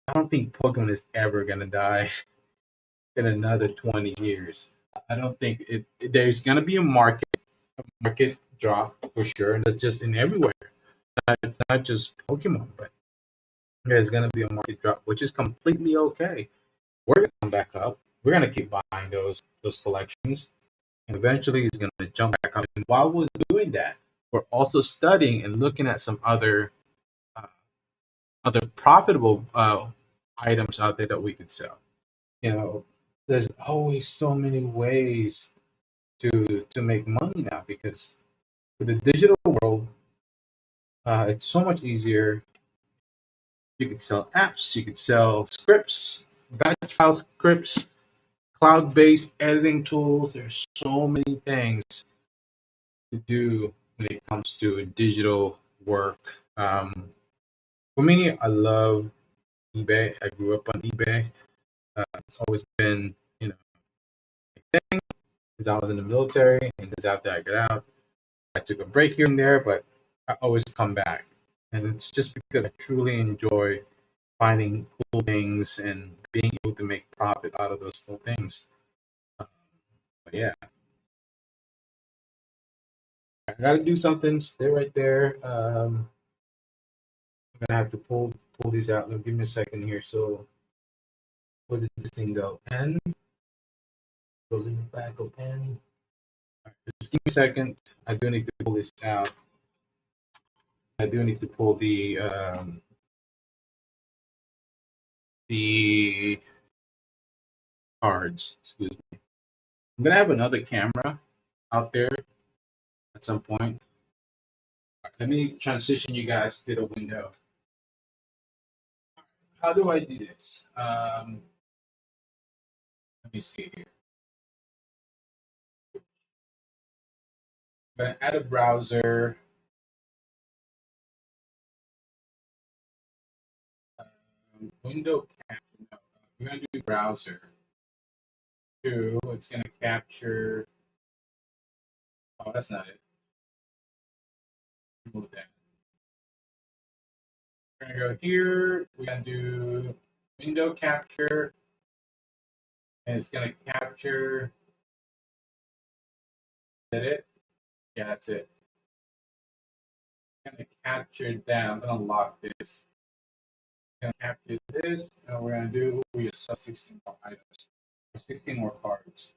I don't think Pokemon is ever gonna die in another 20 years. I don't think there's gonna be a market drop for sure. That's just in everywhere, not just Pokemon, but there's gonna be a market drop, which is completely okay. We're gonna come back up. We're gonna keep buying those collections, and eventually it's gonna jump back up. And while we're doing that, we're also studying and looking at some uh, other profitable items out there that we could sell. You know, there's always so many ways to make money now because with the digital world, it's so much easier. You could sell apps, you could sell scripts, batch file scripts, cloud-based editing tools. There's so many things to do when it comes to digital work. For me, I love eBay. I grew up on eBay. It's always been, a thing because I was in the military, and because after I got out, I took a break here and there, but I always come back. And it's just because I truly enjoy finding cool things and being able to make profit out of those little things. Um, but yeah, I gotta do something. Stay right there. I'm gonna have to pull these out. Give me a second here. So where did this thing go? Pen. Goes in the back of pen. All right, just give me a second. I do need to pull this out. I do need to pull the cards. Excuse me. I'm gonna have another camera out there at some point. Let me transition you guys to the window. How do I do this? Let me see here. I'm gonna add a browser. Window capture. No, we're gonna do browser. Two. It's gonna capture. Oh, that's not it. Remove that. We're gonna go here. We're gonna do window capture, and it's gonna capture. Is that it? Yeah, that's it. It's gonna capture that. I'm gonna lock this. Gonna capture this, and we're gonna do we assign 16 more items, 16 more cards.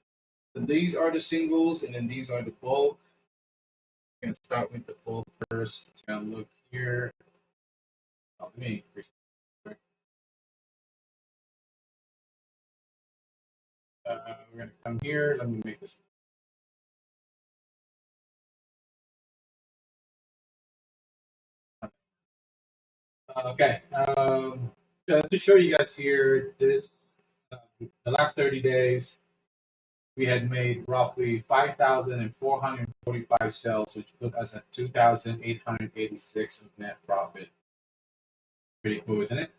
So these are the singles, and then these are the bulk. I'm gonna start with the bulk first. Gonna look here. Oh, let me increase. We're gonna come here. Let me make this. Okay. To show you guys here, this the last 30 days, we had made roughly 5,445 sales, which put us at 2,886 of net profit. Pretty cool, isn't it?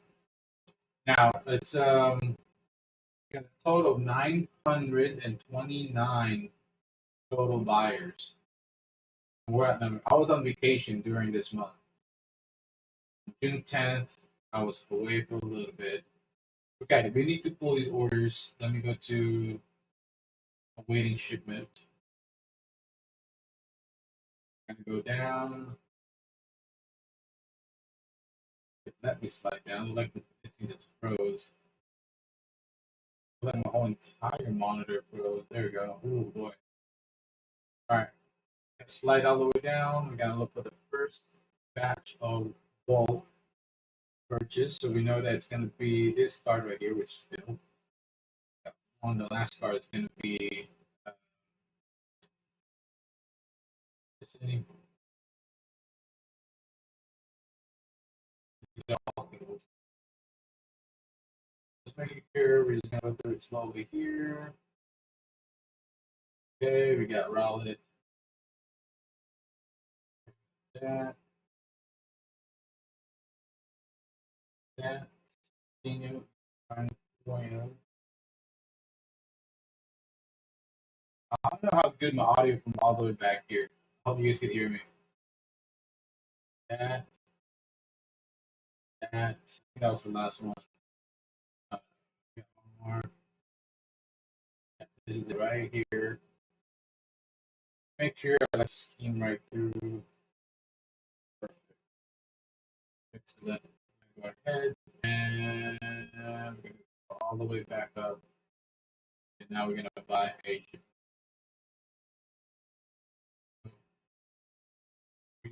Now it's got a total of 929 total buyers. We're at number. I was on vacation during this month. June 10th, I was away for a little bit. Okay, we need to pull these orders. Let me go to awaiting shipment. I'm gonna go down. Let me slide down. Like this thing just froze. Let my whole entire monitor froze. There we go. Oh boy. All right. Let's slide all the way down. We're gonna look for the first batch of bulk purchase. So we know that it's gonna be this card right here, which still on the last card is gonna be this thing. These are all singles. Just making sure we're just gonna go through it slowly here. Okay, we got Rowlet. That, that, continue. Going. I don't know how good my audio from all the way back here. I hope you guys can hear me. That, that. I think that was the last one. Got one more. This is it right here. Make sure I like scheme right through. Perfect. Excellent. Go ahead and we're gonna go all the way back up. And now we're gonna buy a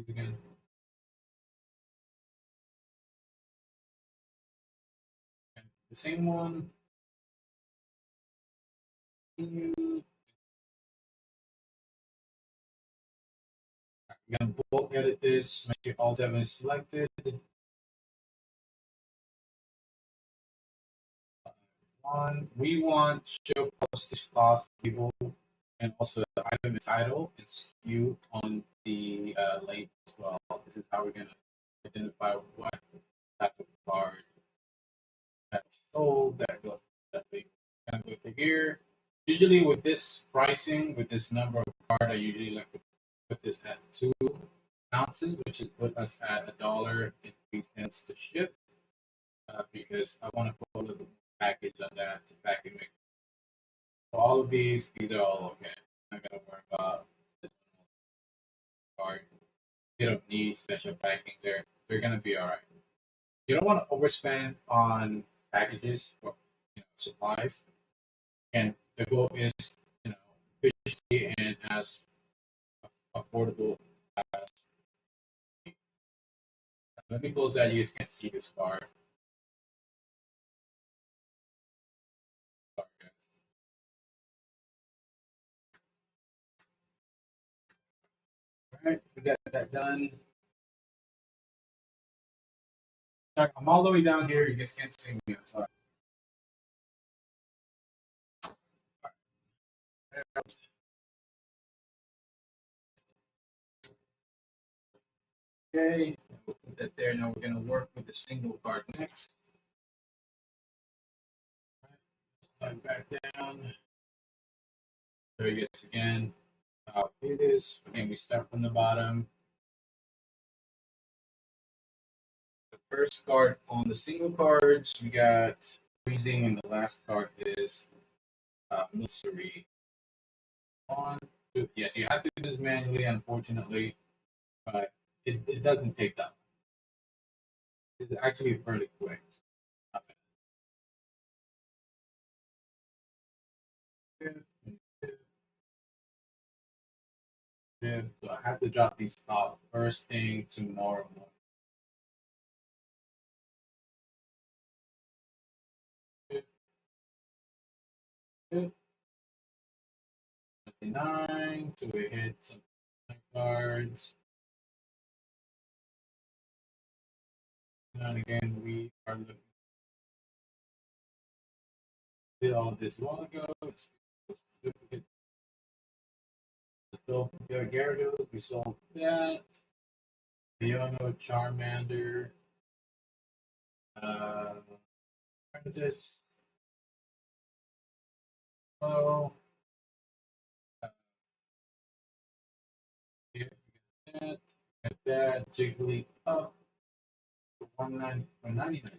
again. The same one. We're gonna bulk edit this. Make sure all 7 is selected. One, we want show postage cost table and also the item title and SKU on the label as well. This is how we're gonna identify what type of card that's sold that goes that label. Gonna go to here. Usually with this pricing, with this number of card, I usually like to put this at 2 ounces, which would put us at $1.03 to ship. Because I want to put a little package on that to package it. So all of these are all okay. I'm not gonna worry about this card. You don't need special packing. They're gonna be all right. You don't want to overspend on packages or supplies. And the goal is efficiency and as affordable as. Let me close that. You guys can't see this far. Sorry, guys. All right, we got that done. Sorry, I'm all the way down here. You guys can't see me. I'm sorry. Okay, we'll put that there. Now we're going to work with the single card next. Slide back down. There you guys again. How it is. And we start from the bottom. The first card on the single cards, we got freezing, and the last card is mystery. On. Yes, you have to do this manually, unfortunately, but it doesn't take that long. It's actually fairly quick. So so I have to drop these off first thing tomorrow morning. 29, so we hit some cards. And again, we are looking did all this a while ago. So Gyarados, we sold that. Leono, Charmander, this. Oh, yeah, get that. Jigglypuff for 199.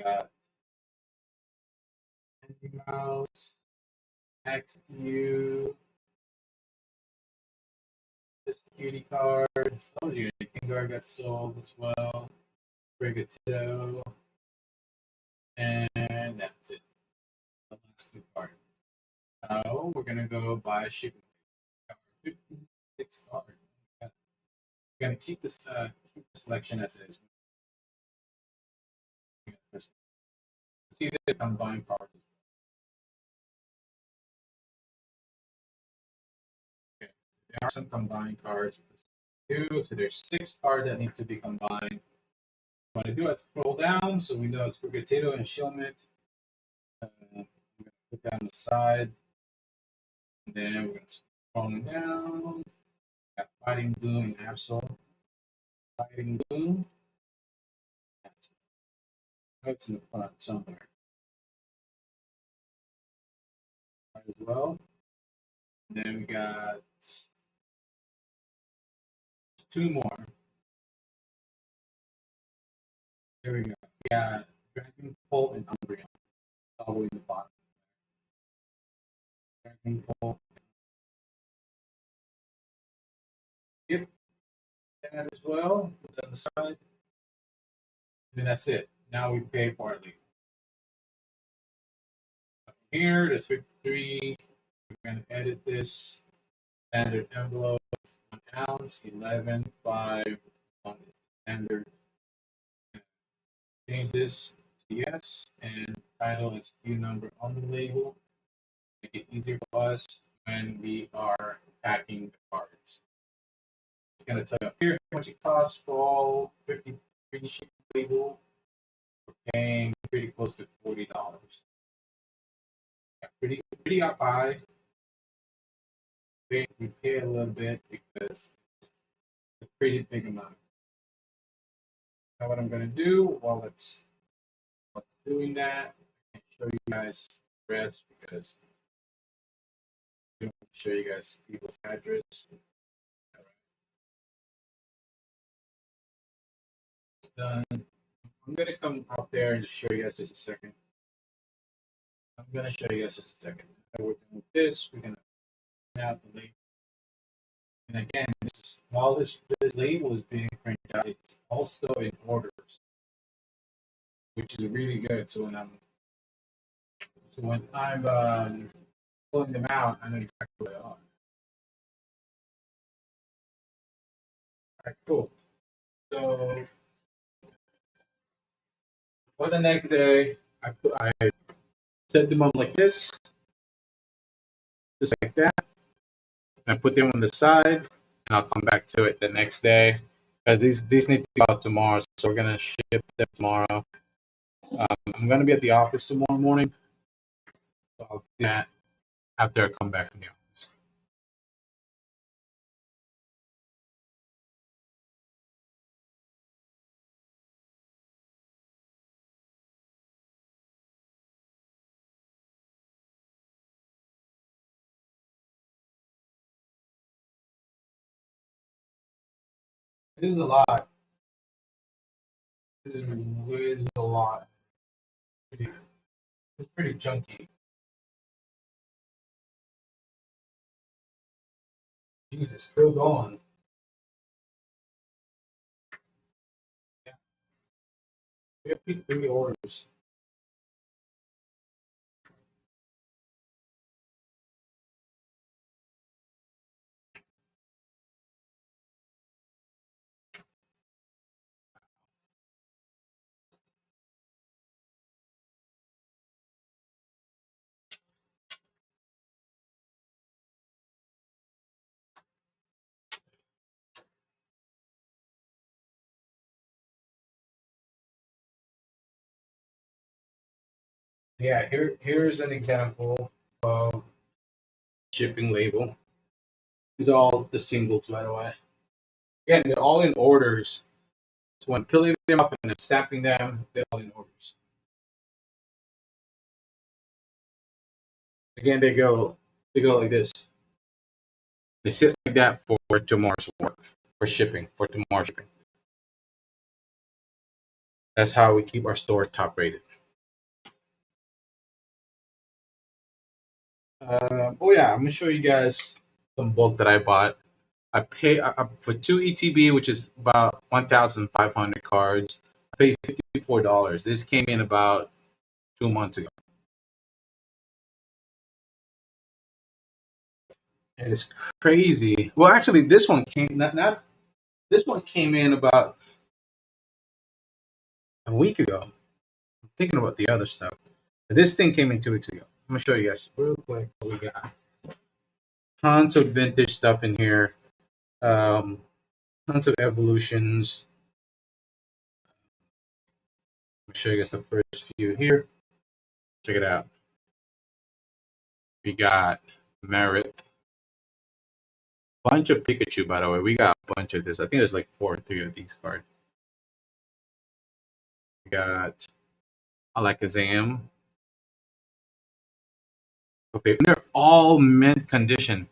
Got Candy Mouse, XU, this cutie card. Told you, Kingar got sold as well. Brigatito, and that's it. The last two cards. Now we're gonna go buy shipping. 56 cards. We're gonna keep this keep the selection as it is. Let's see the combined cards. Okay. There are some combined cards. So there's 6 cards that need to be combined. What I do is scroll down so we know it's Brigatito and Shilmit. I'm gonna put that on the side. And then we're gonna scroll down. Got Fighting Bloom and Absol. Fighting Bloom. It's in the front somewhere. As well. And then we got 2 more. There we go. We got Dragon Bolt and Umbreon. All the way in the bottom. Dragon Bolt. Yep. That as well. Put that on the side. And that's it. Now we pay for it. Here, the 53. We're going to edit this. Standard envelope. 1 ounce. 11.5. On the standard. Change this to yes. And title and SKU number on the label. Make it easier for us when we are packing the cards. It's gonna tell you here how much it costs for all 50 free shipping label. Paying pretty close to $40. Yeah, pretty up high. We pay a little bit because it's a pretty big amount. Now what I'm gonna do while it's doing that, I can show you guys the rest because I don't show you guys people's address. It's done. I'm gonna come out there and just show you guys just a second. I'm gonna show you guys just a second. We're done with this. We're gonna print out the label. And again, while this label is being printed out, it's also in orders, which is really good. So when I'm pulling them out, I know exactly what they are. All right, cool. So for the next day, I set them up like this, just like that. And I put them on the side, and I'll come back to it the next day because these need to go out tomorrow. So we're gonna ship them tomorrow. I'm gonna be at the office tomorrow morning. So I'll do that after I come back from the office. This is a lot. This is a lot. It's pretty chunky. Jeez, it's still going. Yeah, we have 3 orders. Yeah, here's an example of shipping label. These are all the singles, by the way. Again, they're all in orders. So when peeling them up and then stamping them, they're all in orders. Again, they go like this. They sit like that for tomorrow's work, for shipping, for tomorrow's shipping. That's how we keep our store top rated. Oh yeah, I'm gonna show you guys some bulk that I bought. I pay for 2 ETB, which is about 1,500 cards. I paid $54. This came in about 2 months ago, and it's crazy. Well, actually, this one came not this one came in about a week ago. I'm thinking about the other stuff. This thing came in 2 weeks ago. I'm gonna show you guys real quick what we got. Tons of vintage stuff in here. Um, Tons of evolutions. I'll show you guys the first few here. Check it out. We got Merit. Bunch of Pikachu, by the way. We got a bunch of this. I think there's like 4 or 3 of these cards. We got Alakazam. Okay, and they're all mint condition.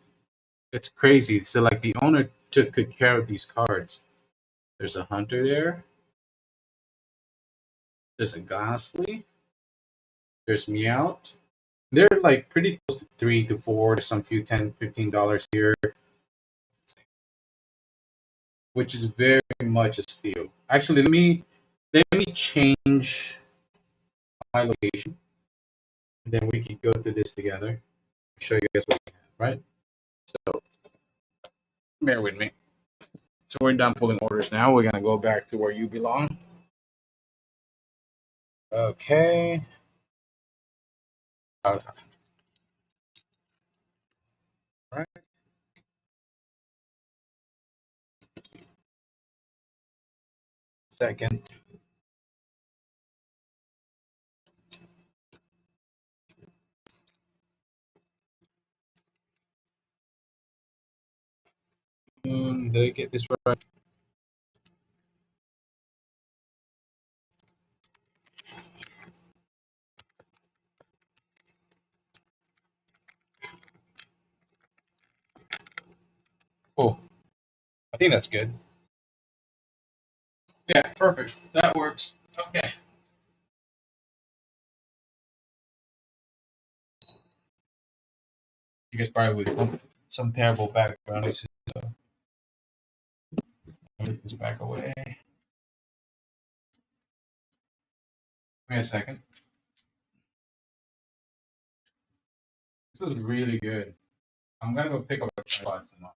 It's crazy. So like the owner took good care of these cards. There's a Hunter there. There's a Ghastly. There's Meowth. They're like pretty close to 3 to 4 to some few $10, $15 here, which is very much a steal. Actually, let me change my location, and then we can go through this together. Show you guys what we have, right? So bear with me. So we're done pulling orders now. We're gonna go back to where you belong. Okay. All right. Second. Did I get this right? Cool. I think that's good. Yeah, perfect. That works. Okay. You guys probably with some terrible background noise, so I'll move this back away. Give me a second. This was really good. I'm gonna go pick up a tripod tomorrow.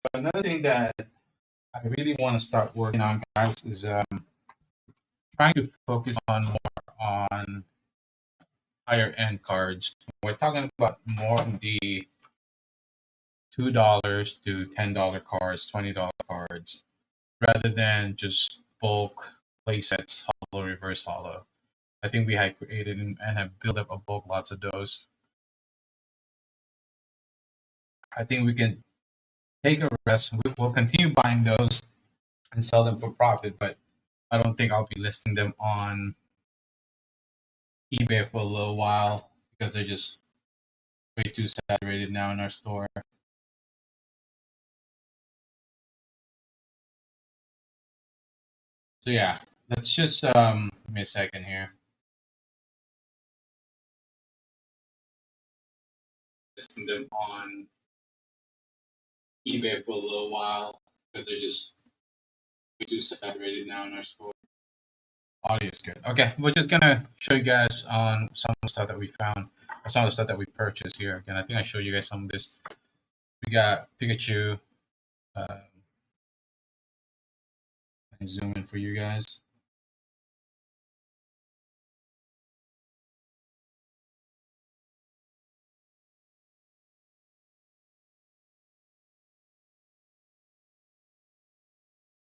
But another thing that I really want to start working on, guys, is trying to focus on more on higher end cards. We're talking about more in the $2 to $10 cards, $20 cards, rather than just bulk playsets, hollow, reverse hollow. I think we had created and have built up a bulk lots of those. I think we can take a rest. We'll continue buying those and sell them for profit, but I don't think I'll be listing them on eBay for a little while because they're just way too saturated now in our store. So yeah, let's just give me a second here. Listing them on eBay for a little while because they're just way too saturated now in our store. Audio is good. Okay, we're just gonna show you guys on some of the stuff that we found, or some of the stuff that we purchased here. Again, I think I showed you guys some of this. We got Pikachu. I zoom in for you guys.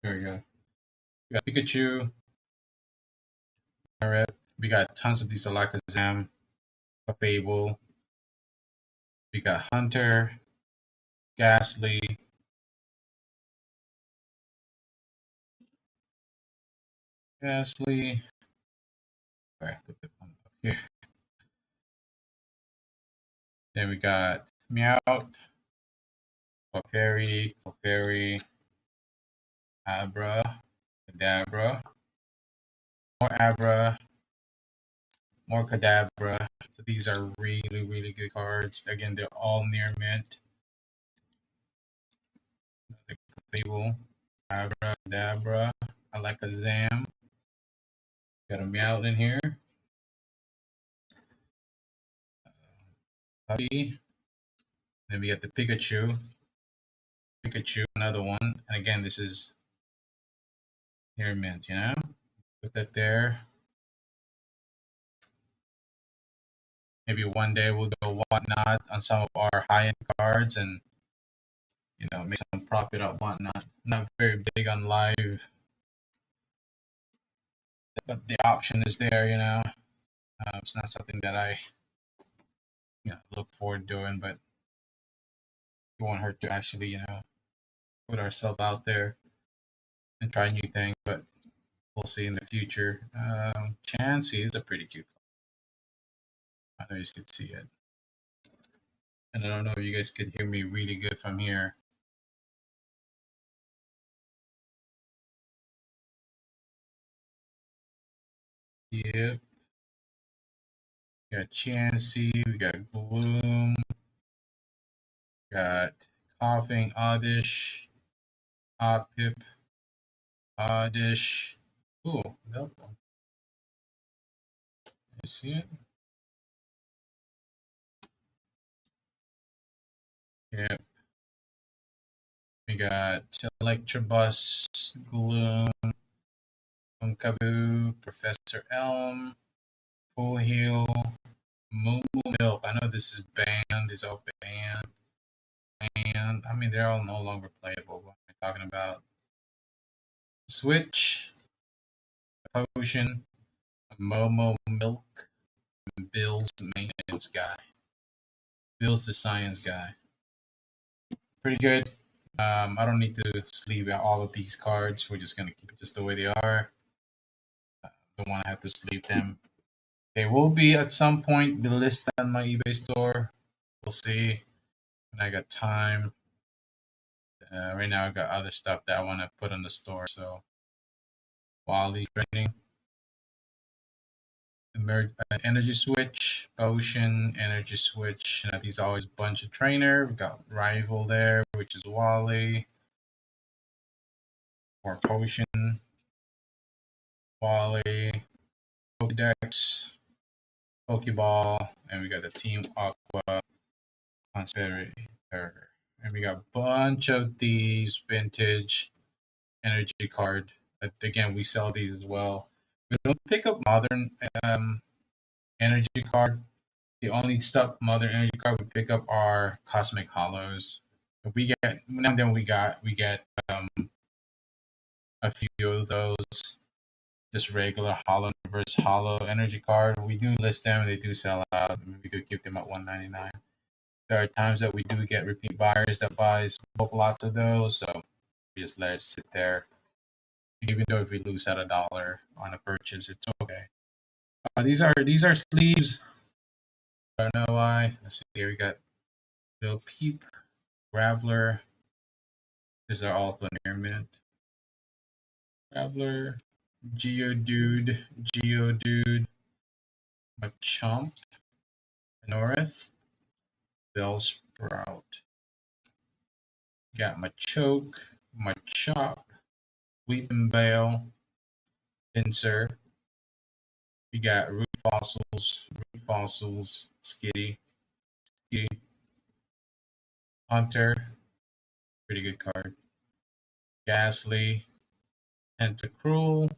There we go. We got Pikachu. Alright. We got tons of these Alakazam, a Fable. We got Hunter, Ghastly, Ghastly. Alright, put that one up here. Then we got Meowth, Clefairy, Abra, Kadabra, more Abra, more Kadabra. So these are really, really good cards. Again, they're all near mint. The Fable, Abra, Kadabra, Alakazam. Got a Meowth in here. Puppy. Then we got the Pikachu. Another one. And again, this is near mint, you know? Put that there. Maybe one day we'll do whatnot on some of our high-end cards and make some profit on whatnot. Not very big on live, but the option is there. It's not something that I look forward to doing, but it won't hurt to actually put ourselves out there and try new things. But we'll see in the future. Chansey is a pretty cute. I know you guys could see it, and I don't know if you guys could hear me really good from here. Yep. We got Chansey, we got Gloom, we got Coughing, Oddish, Hoppip, Oddish. Ooh, that one. You see it? Yep. We got Electrobus, Gloom, Kaboo, Professor Elm, Full Heal, Moo Moo Milk. I know this is banned. These are all banned. And I mean, they're all no longer playable. What am I talking about? Switch, Potion, Momo Milk, Bill's maintenance guy. Bill's the science guy. Pretty good. I don't need to sleeve out all of these cards. We're just gonna keep it just the way they are. Don't want to have to sleeve them. They will be at some point be listed on my eBay store. We'll see when I got time. Right now I got other stuff that I want to put on the store. So Wally training, energy switch, potion, energy switch. These always bunch of trainer. We got rival there, which is Wally. Or potion, Wally, Pokedex, Pokeball, and we got the Team Aqua Conspirator. And we got a bunch of these vintage energy card. Again, we sell these as well. We don't pick up modern energy card. The only stuff modern energy card we pick up are cosmic hollows. We get now and then we get a few of those. Just regular hollow versus hollow energy card. We do list them. They do sell out. We do keep them at $1.99. There are times that we do get repeat buyers that buys bulk lots of those. So we just let it sit there. Even though if we lose at $1 on a purchase, it's okay. These are sleeves. I don't know why. Let's see here. We got Little Peep, Graveler. These are also near mint. Graveler, Geodude, Machamp, North, Bellsprout. Got Machoke, Machop, Weepinbell, Pinsir. We got Root Fossils, Skitty, Hunter, pretty good card. Ghastly, Tentacruel,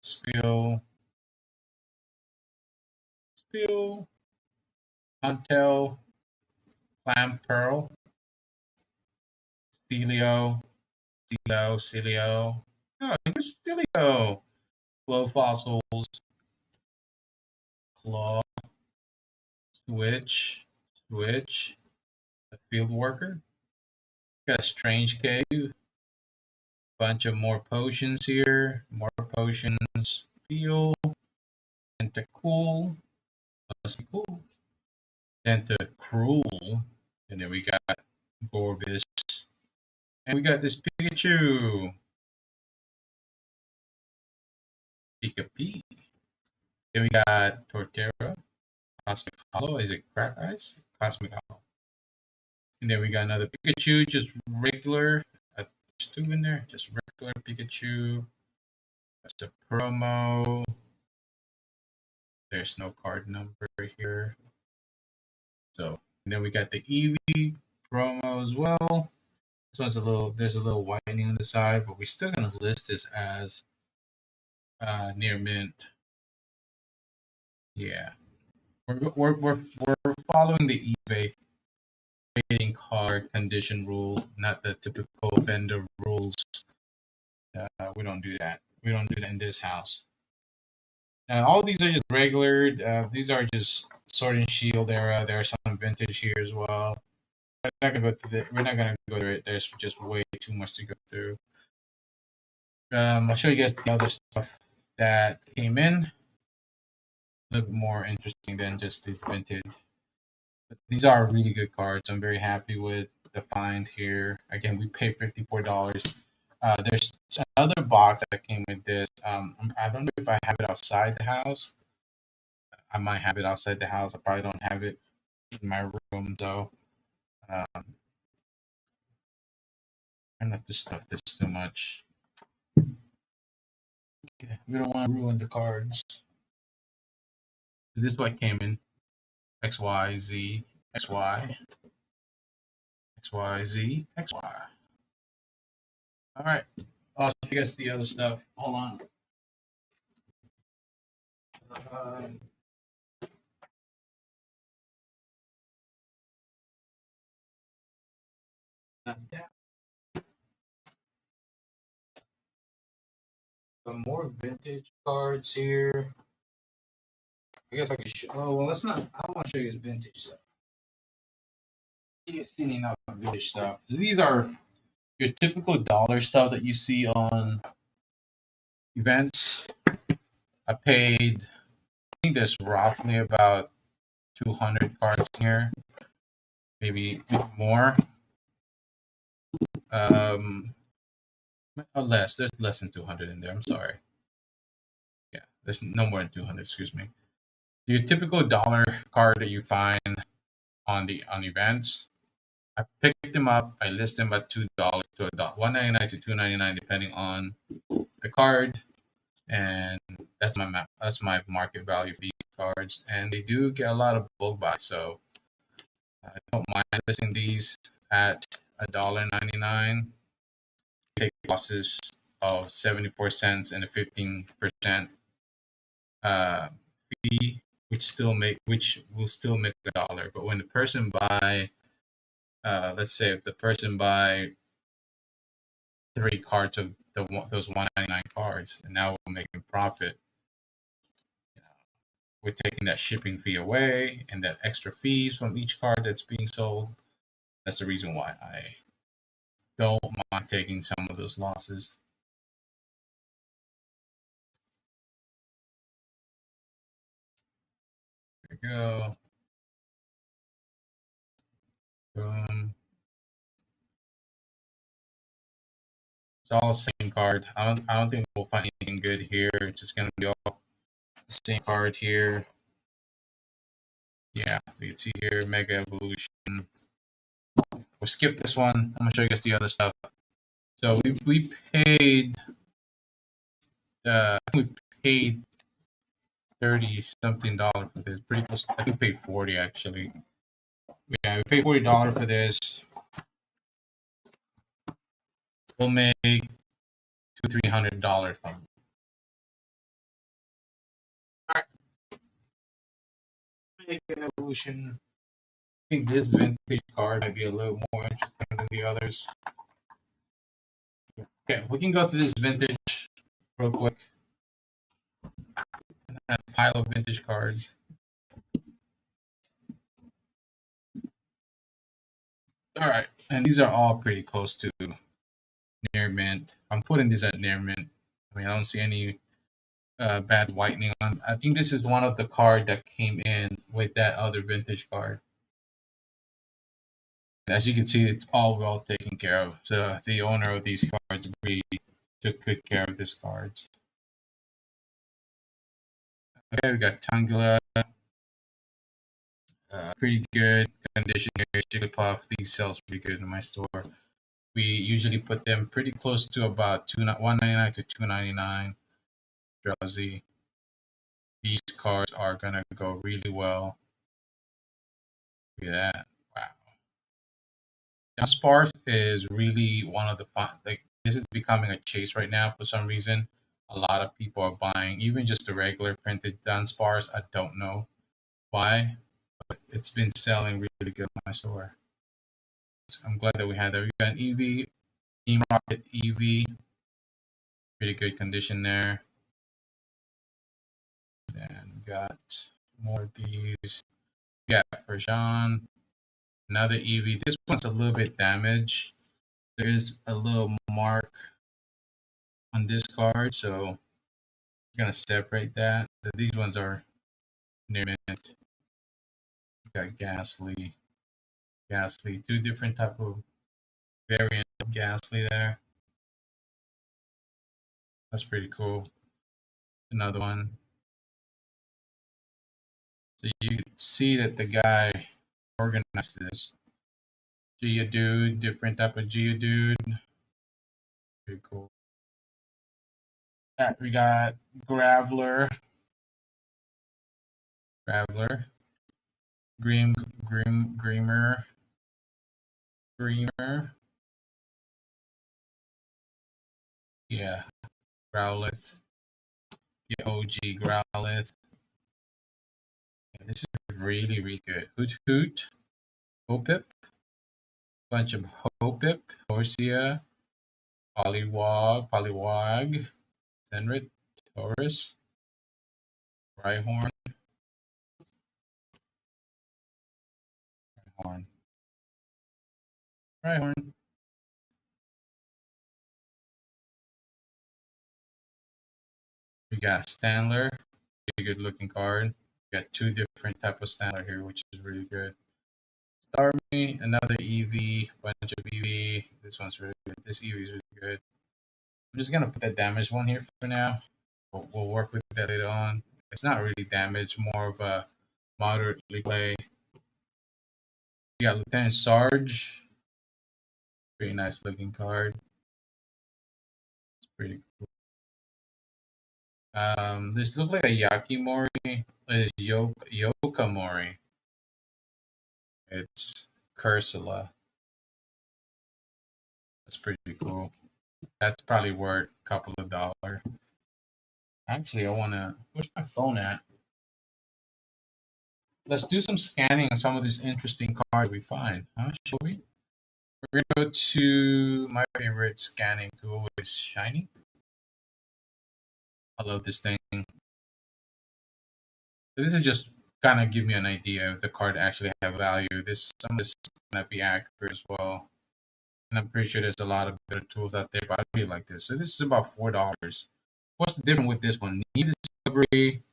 Spill, Huntel, Clamperl, Celio. Oh, here's Celio. Glow Fossils, Claw, Switch, a Field Worker. Got a Strange Cave. Bunch of more potions here. More potions. Feel. Tentacool. Must be cool. Tentacruel. And then we got Gorbis. And we got this Pikachu. Pika-Pee. Then we got Torterra. Cosmic Hollow. Is it Crack Ice? Cosmic Hollow. And then we got another Pikachu, just regular. There's two in there, just regular Pikachu. That's a promo. There's no card number here. So, and then we got the Eevee promo as well. This one's there's a little whitening on the side, but we're still gonna list this as near mint. Yeah, we're following the eBay trading card condition rule, not the typical vendor rules. We don't do that. We don't do that in this house. All these are just regular. These are just Sword and Shield era. There are some vintage here as well. We're not gonna go through it. There's just way too much to go through. I'll show you guys the other stuff that came in. Look more interesting than just the vintage. But these are really good cards. I'm very happy with the find here. Again, we paid $54. There's another box that came with this. I don't know if I have it outside the house. I might have it outside the house. I probably don't have it in my room though. Try not to stuff this too much. Okay, we don't want to ruin the cards. This is what came in. X, Y, Z, X, Y. X, Y, Z, X, Y. All right. I'll show you guys the other stuff. Hold on. Um, yeah, some more vintage cards here. I guess I could show. Oh well, let's not. I don't want to show you the vintage stuff. You get seen enough vintage stuff. So these are your typical dollar stuff that you see on events. I paid. I think there's roughly about 200 cards here, maybe more. Um, or less. There's less than 200 in there. I'm sorry. Yeah, there's no more than 200. Excuse me. Your typical dollar card that you find on events. I pick them up. I list them at $2 to $1.99 to $2.99 depending on the card, and that's my market value for these cards. And they do get a lot of bulk buys, so I don't mind listing these at $1.99. Take losses of 74 cents and a 15% uh, fee, which will still make $1. But when the person buy, let's say if the person buy 3 cards of those 199 cards, and now we're making profit. You know, we're taking that shipping fee away and that extra fees from each card that's being sold. That's the reason why I don't mind taking some of those losses. There we go. Boom. It's all the same card. I don't think we'll find anything good here. It's just gonna be all the same card here. Yeah, so you can see here, Mega Evolution. We'll skip this one. I'm gonna show you guys the other stuff. So we paid we paid 30 something dollars for this. Pretty close. I think we paid 40 actually. Yeah, we paid $40 for this. We'll make $200-300 from it. Alright. Make an evolution. I think this vintage card might be a little more interesting than the others. Okay, we can go through this vintage real quick. A pile of vintage cards. All right, and these are all pretty close to near mint. I'm putting this at near mint. I mean, I don't see any bad whitening on. I think this is one of the card that came in with that other vintage card. As you can see, it's all well taken care of. So the owner of these cards really took good care of these cards. Okay, we got Tangela. Pretty good condition here. Jigglypuff. These sells pretty good in my store. We usually put them pretty close to about $1.99 to $2.99. Drowsy. These cards are gonna go really well. Look at that! Wow. Now, Sparse is really one of the fun. Like this is becoming a chase right now for some reason. A lot of people are buying even just the regular printed Dunsparce. I don't know why, but it's been selling really good in my store. So I'm glad that we had that. We got an EV, Team Rocket EV, pretty good condition there. And we got more of these. Yeah, Persian, another EV. This one's a little bit damaged. There's a little mark on this card, so I'm gonna separate that. These ones are near mint. We got Ghastly, two different type of variant of Ghastly there. That's pretty cool. Another one. So you can see that the guy organized this. Geodude, different type of Geodude. Pretty cool. We got Graveler, Greamer, yeah, Growlithe, yeah, OG Growlithe. This is really, really good. Hoot Hoot, Hopip, bunch of Hopip, Horsia, Poliwag, Zenrit, Taurus, Rhyhorn, Rhyhorn, Rhyhorn. We got Standler, pretty good looking card. We got two different type of Standler here, which is really good. Starmie, another EV, bunch of EV. This one's really good. This EV is really good. I'm just gonna put that damaged one here for now. We'll work with that later on. It's not really damaged, more of a moderately play. We got Lieutenant Sarge, pretty nice looking card. It's pretty cool. This looks like a Yakimori. It's Yokamori. It's Cursula. That's pretty cool. That's probably worth a couple of dollars. Actually, I wanna. Where's my phone at? Let's do some scanning on some of these interesting cards we find. Huh? Shall we? We're gonna go to my favorite scanning tool, which is Shiny. I love this thing. So this is just kind of give me an idea if the card actually have value. Some of this might be accurate as well. And I'm pretty sure there's a lot of better tools out there, but I really like this. So this is about $4. What's the difference with this one? Need Discovery,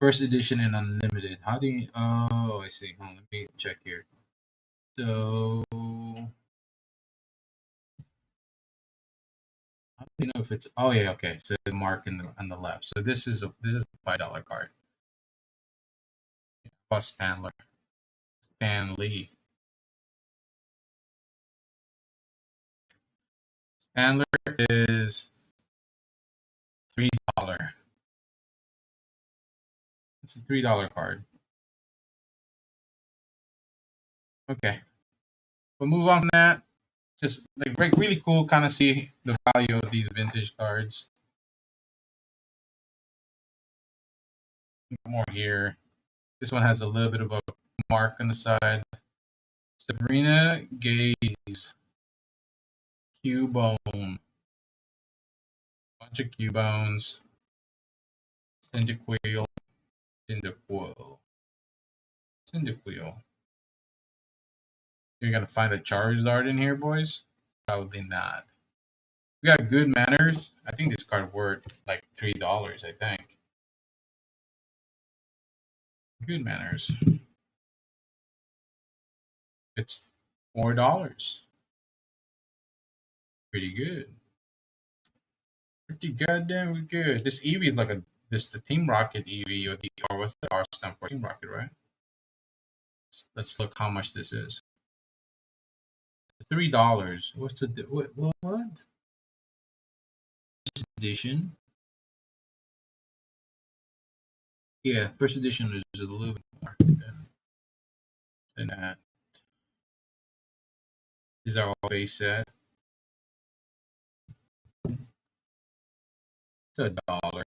First Edition, and Unlimited. How do you? Oh, I see. Hold on, let me check here. So, how do you know if it's? Oh yeah, okay. So the mark on the left. So this is a $5 card. Plus Stanley. Standler is $3. It's a $3 card. Okay, we'll move on from that. Just like really cool, kind of see the value of these vintage cards. More here. This one has a little bit of a mark on the side. Sabrina Gaze, Cubone, bunch of Cubones, Cyndaquil, Cyndaquil. You're gonna find a Charizard in here, boys? Probably not. We got Good Manners. I think this card worth like $3. I think. Good Manners. It's $4. Pretty good. Pretty goddamn good. This Eevee is like the Team Rocket Eevee or what's the R stand for? Team Rocket, right? Let's look how much this is. $3. What's the what? First edition. Yeah, first edition is a little bit more than that. These are all base set. It's $1.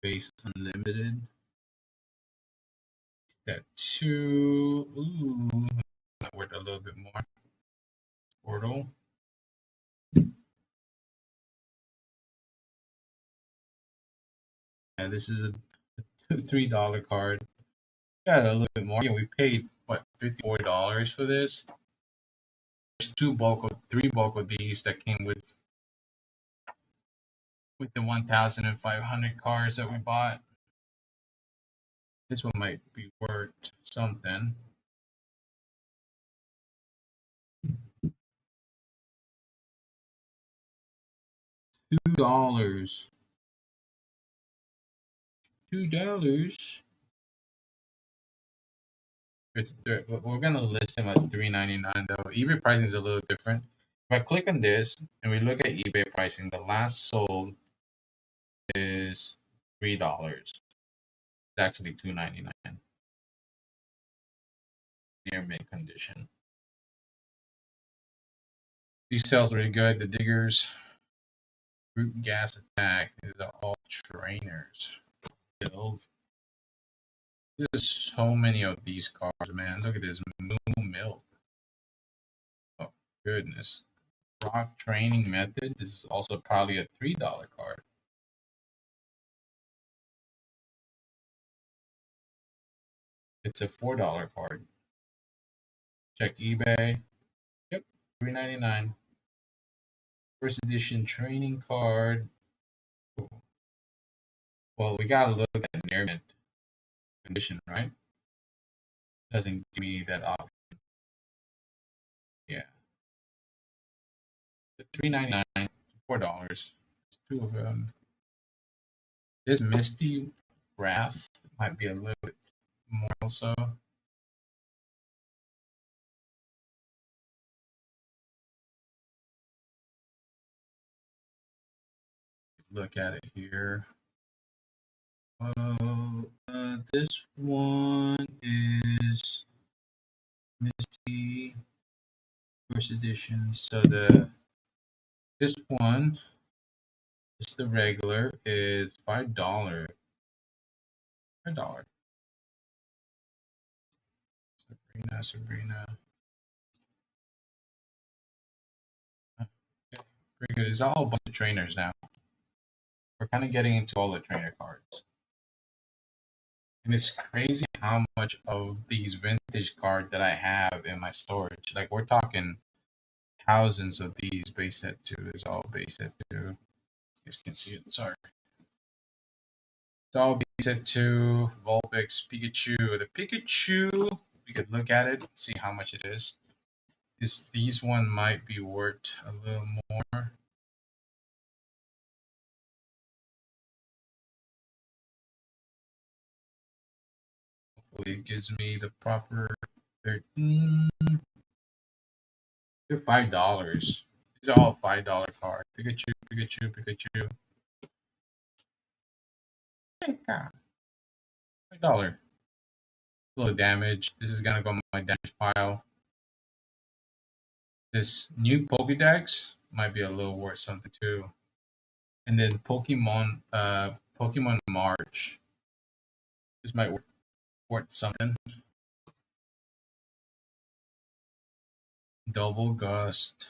Base unlimited. That 2. Ooh, that worth a little bit more. Portal. Yeah, this is a $3 card. Got a little bit more. Yeah, we paid what $54 for this. There's three bulk of these that came with the 1,500 cards that we bought. This one might be worth something. $2. $2. We're gonna list them at $3.99 though. eBay pricing is a little different. If I click on this and we look at eBay pricing, the last sold is $3. It's actually $2.99. Near mint condition. These sales really good. The Diggers, Root Gas Attack. These are all trainers. Build. There's so many of these cards, man. Look at this Moo Milk. Oh goodness. Rock Training Method. This is also probably a $3 card. It's a $4 card. Check eBay. Yep, 3.99. First edition training card. Well, we gotta look at near mint condition, right? Doesn't give me that option. Yeah, the 3.99, $4. Two of them. This Misty Wrath might be a little bit more also. Look at it here. This one is Misty first edition. So this one, just the regular, is $5. $5. Sabrina. Okay, very good. It's all a bunch of trainers now. We're kind of getting into all the trainer cards. And it's crazy how much of these vintage cards that I have in my storage. Like we're talking thousands of these base set two. It's all base set two. You guys can see it. Sorry. It's all base set two. Vulpix, Pikachu. The Pikachu, we could look at it, see how much it is. These one might be worth a little more. Hopefully it gives me the proper. They're $5. These are all $5 cards. Pikachu. $5. Little damage. This is gonna go on my damage pile. This new Pokédex might be a little worth something too. And then Pokemon March. This might worth something. Double Gust.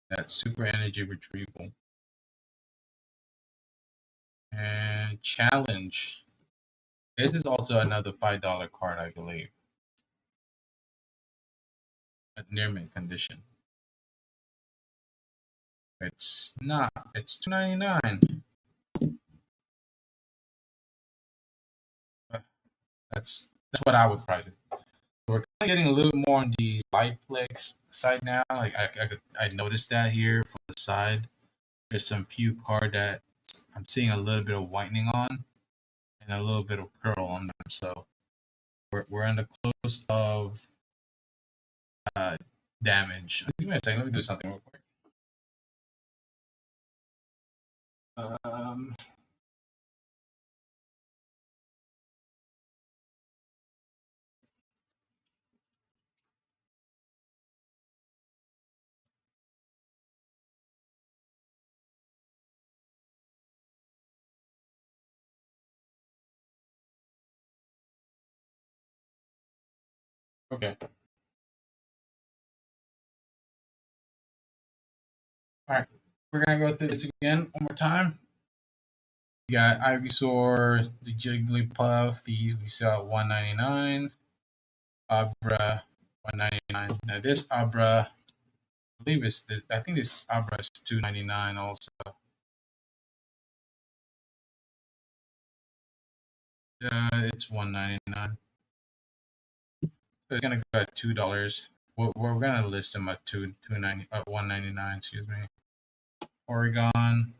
That's super energy retrieval. And Challenge. This is also another $5 card, I believe. At near mint condition. It's not. It's $2.99. That's what I would price it. We're kind of getting a little more on the Lightplex side now. Like I noticed that here from the side. There's some few card that I'm seeing a little bit of whitening on and a little bit of curl on them. So we're in the close of uh, damage. Give me a second. Let me do something real quick. Um, okay. All right. We're gonna go through this again one more time. We got Ivysaur, the Jigglypuff. These we sell at 199. Abra 199. Now this Abra, I think this Abra is 299 also. It's 199. So it's gonna go at $2. We're gonna list them at 199. Excuse me. Oregon.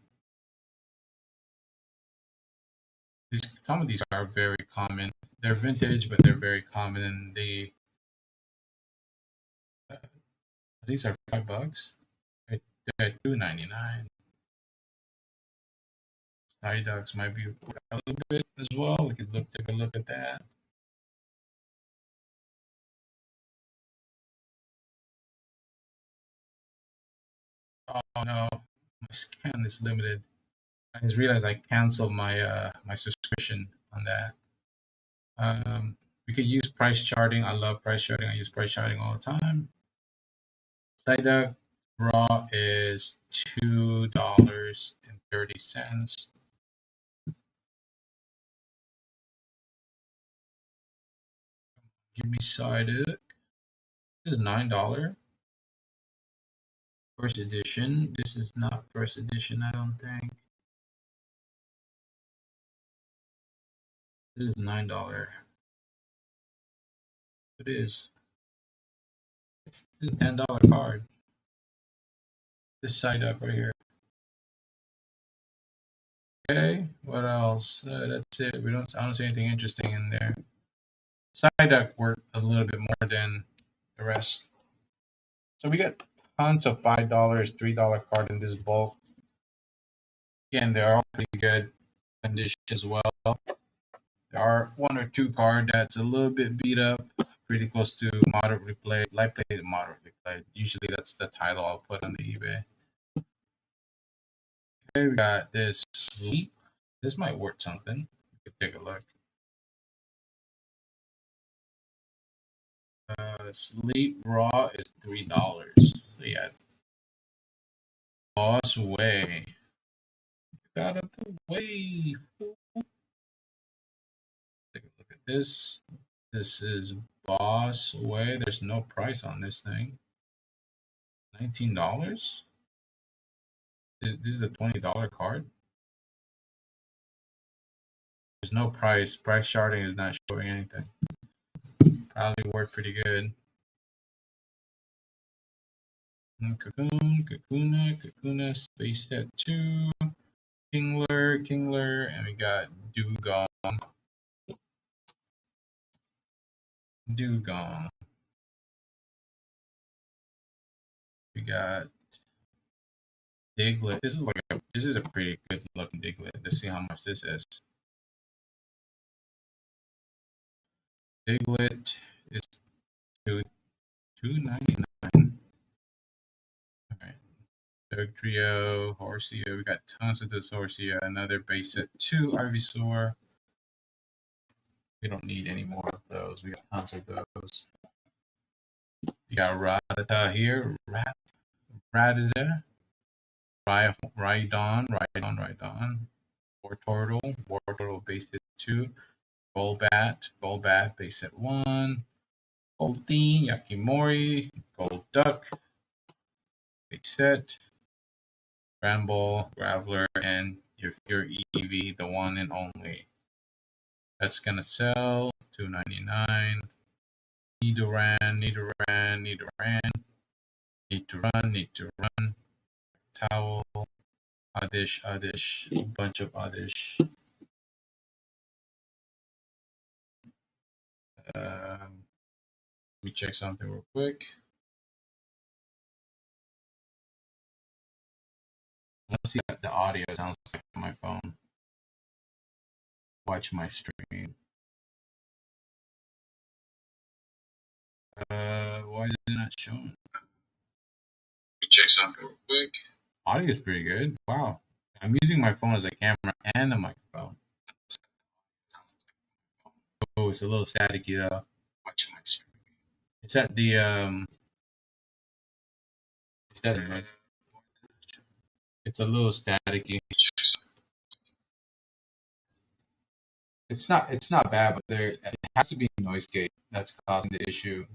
Some of these are very common. They're vintage, but they're very common. And these are $5. They're $2.99. Psyducks might be a little bit as well. We could take a look at that. Oh no, my scan is limited. I just realized I canceled my my subscription on that. We could use price charting. I love price charting. I use price charting all the time. Side duck raw is $2.30. Give me side duck. This is $9. First edition. This is not first edition, I don't think. This is $9. It is. This is a $10 card. This side up right here. Okay, what else? That's it. I don't see anything interesting in there. Side duck worked a little bit more than the rest. So we got tons of $5, $3 card in this bulk. Again, they're all pretty good condition as well. There are one or two card that's a little bit beat up, pretty close to moderately played, light played, moderately played. Usually that's the title I'll put on the eBay. Okay, we got this sleep. This might worth something. We could take a look. Sleep raw is $3. So yeah, boss way. Got out the way. Take a look at this. This is boss way. There's no price on this thing. $19. This is a $20 card. There's no price. Price charting is not showing anything. Probably worth pretty good. Cocoon, Kakuna, Space Set 2, Kingler, and we got Dugong. We got Diglett. This is a pretty good looking Diglett. Let's see how much this is. Diglett is $2.99. All right. Dog Trio, Horsia. We got tons of this Horsia. Another base set 2 Ivysaur. We don't need any more of those. We got tons of those. You got Rattata here. Rattata. Rhydon. Wartortle base set 2. Golbat base set 1. Goldeen, Yakimori, Gold Duck, base set. Bramble, Graveler, and your Eevee, the one and only. That's gonna sell $2.99. Nidoran. Need to run. Towel. Oddish. A bunch of Oddish. Let me check something real quick. Let's see what the audio sounds like on my phone. Watch my stream. Why is it not showing? Let me check something real quick. Audio is pretty good. Wow. I'm using my phone as a camera and a microphone. Oh, it's a little staticky though. Watch my stream. It's at the It's that noise. It's a little staticky. It's not bad, but there it has to be noise gate that's causing the issue.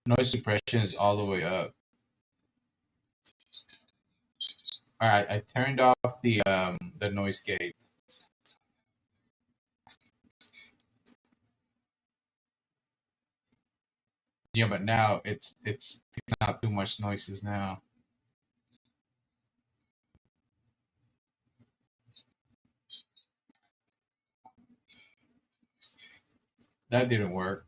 Noise suppression is all the way up. All right, I turned off the noise gate. Yeah, but now it's picking out too much noises now. That didn't work.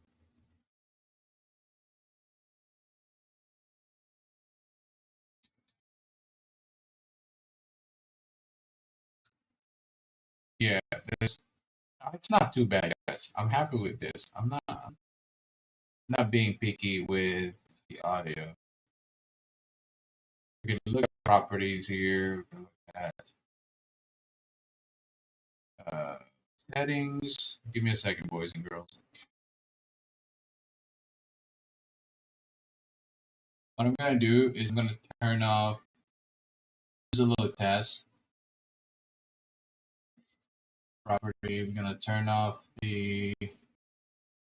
Yeah, it's not too bad, guys. I'm happy with this. I'm not being picky with the audio. We can look at properties here. at uh, settings. Give me a second, boys and girls. What I'm gonna do is I'm gonna turn off. Here's a little test property. I'm gonna turn off the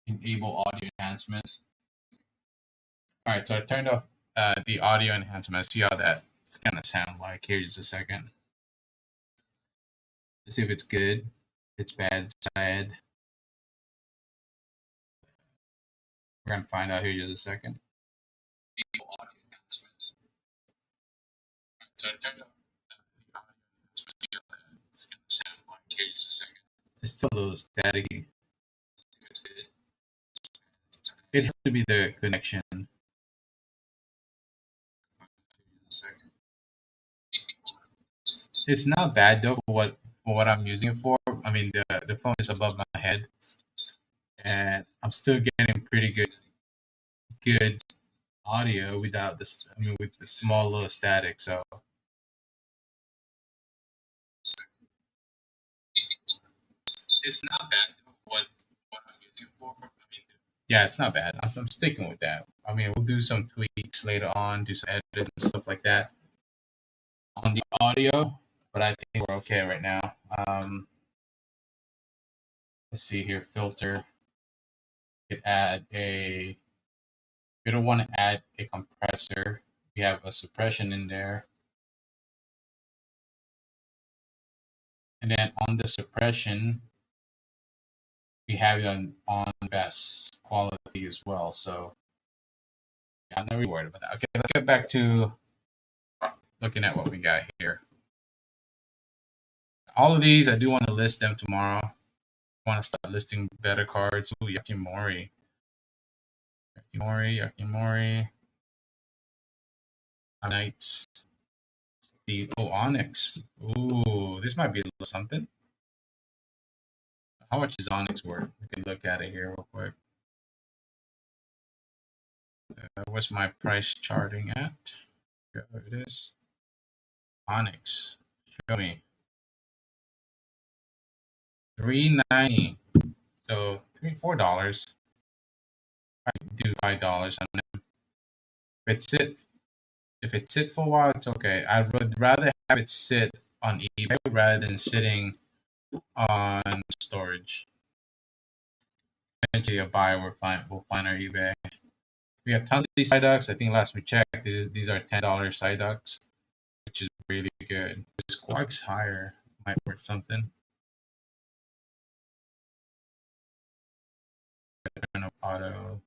enable audio enhancement. All right, so I turned off the audio enhancement. See how that's gonna sound like. Here, just a second. Let's see if it's good. If it's bad, it's bad. We're gonna find out here just a second. Enable audio enhancements. So I turned off the audio enhancement. See how that's gonna sound like. Here, just a second. It's still a little staticky. See if it's good. It has to be the connection. It's not bad though for what I'm using it for. I mean the phone is above my head, and I'm still getting pretty good audio without this. I mean with the small little static. So it's not bad though what I'm using it for. I mean yeah, it's not bad. I'm sticking with that. I mean we'll do some tweaks later on, do some edits and stuff like that on the audio, but I think we're okay right now. Let's see here, filter. You could add a. You don't want to add a compressor. We have a suppression in there, and then on the suppression, we have it on best quality as well. So yeah, I'm not really worried about that. Okay, let's get back to looking at what we got here. All of these, I do want to list them tomorrow. I want to start listing better cards. Ooh, Yakimori. Yakimori. Knights. The Onyx. Ooh, this might be a little something. How much is Onyx worth? We can look at it here real quick. What's my price charting at? Here it is. Onyx. Show me. 390. So $4. I do $5 on them. If it sit for a while, it's okay. I would rather have it sit on eBay rather than sitting on storage. Eventually, a buyer will find our eBay. We have tons of these side ducks. I think last we checked, these are $10 side ducks, which is really good. This Quag's higher might worth something. Auto.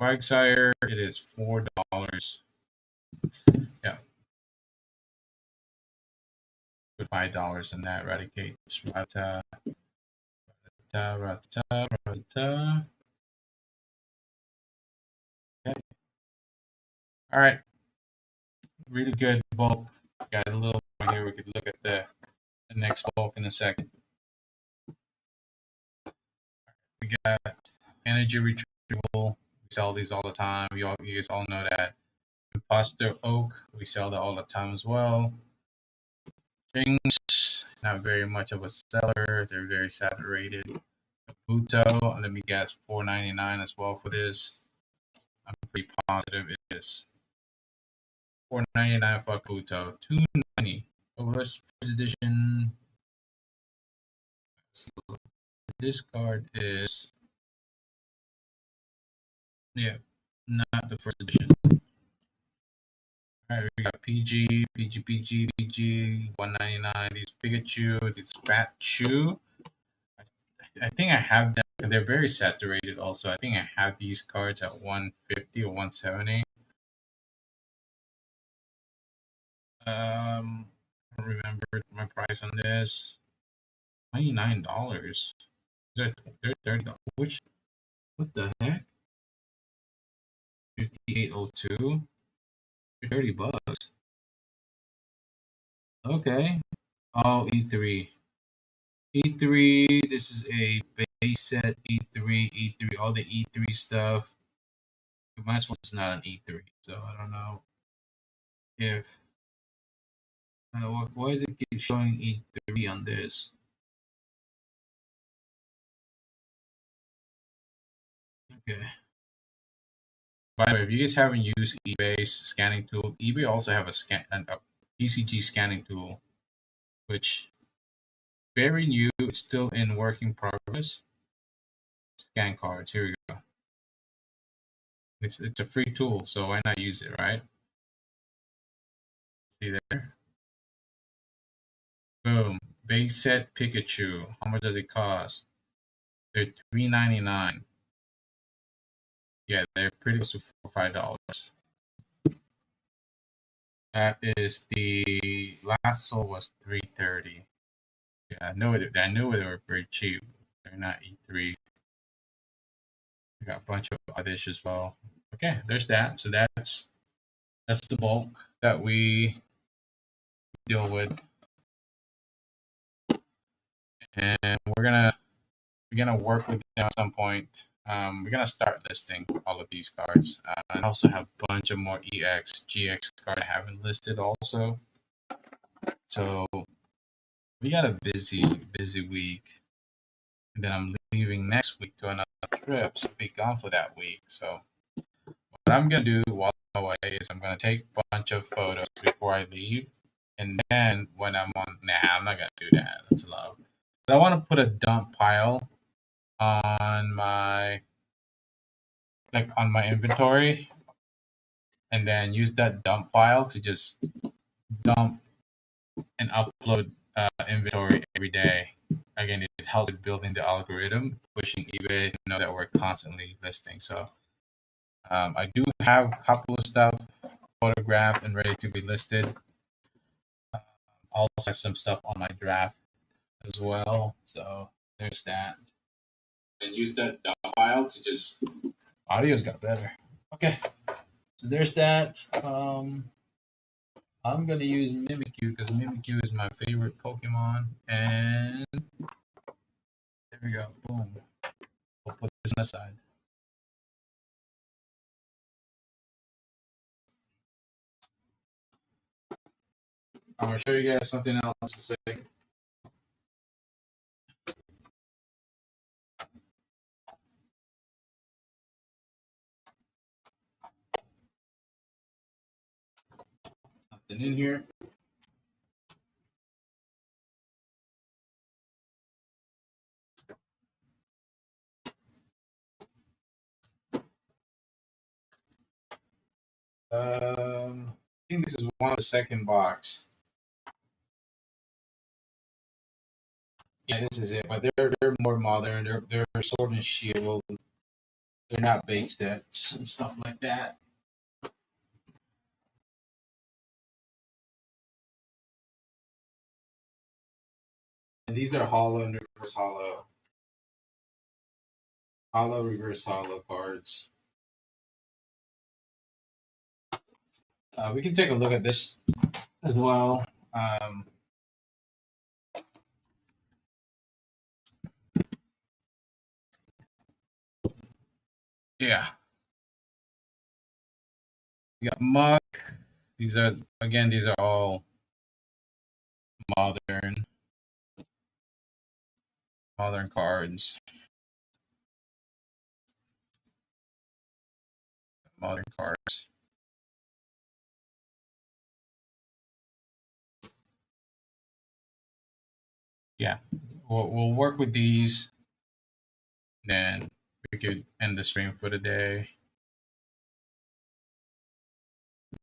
Quagsire, it is $4. Yeah. Put $5 in that. Eradicates. Rata. Okay. All right. Really good bulk. Got a little more here. We could look at the next bulk in a second. We got energy retrieval. We sell these all the time. You guys all know that. Imposter oak. We sell that all the time as well. Strings. Not very much of a seller. They're very saturated. Buto. Let me guess. $4.99 as well for this. I'm pretty positive it is. $4.99 for Buto. $2.90. First edition. So this card is not the first edition. All right, we got PG, PG, 199. These Pikachu, these Fat Chew. I think I have them. They're very saturated. Also, I think I have these cards at 150 or 170. I don't remember my price on this. $29. They're $30. What the heck? 5802. $30. Okay. Oh, E3. E3. This is a base set E3. E3. All the E3 stuff. Might as well it's not an E3. So I don't know. if why is it keep showing E3 on this? Okay. By the way, if you guys haven't used eBay's scanning tool, eBay also have a PCG scanning tool, which very new. It's still in working progress. Scan cards. Here we go. It's a free tool, so why not use it, right? See there? Boom. Base set Pikachu. How much does it cost? They're $3.99. Yeah, they're pretty close to $4 or $5. That is the last soul was 330. Yeah, I know it. I knew they were very cheap. They're not E3. We got a bunch of others as well. Okay, there's that. So that's the bulk that we deal with, and we're gonna work with them at some point. We're gonna start listing all of these cards. I also have a bunch of more EX, GX cards I haven't listed also. So we got a busy week, and then I'm leaving next week to another trip. So I'll be gone for that week. So what I'm gonna do while I'm away is I'm gonna take a bunch of photos before I leave, and then when I'm on, I'm not gonna do that. That's a lot. I want to put a dump pile on my on my inventory, and then use that dump file to just dump and upload inventory every day. Again, it helps with building the algorithm, pushing eBay to know that we're constantly listing. So I do have a couple of stuff photographed and ready to be listed. Also have some stuff on my draft as well. So there's that. And use that dump file to just audio's got better. Okay, so there's that. I'm gonna use Mimikyu because Mimikyu is my favorite Pokemon. And there we go. Boom. We'll put this on the side. I'm gonna show you guys something else to say. Nothing in here. I think this is one of the second box. Yeah, this is it. But they're more modern. They're Sword and Shield. They're not base sets and stuff like that. And these are hollow and reverse hollow. Hollow, reverse hollow cards. We can take a look at this as well. Yeah, we got Muck. These are all modern cards. Modern cards. Yeah, we'll work with these. Then we could end the stream for the day.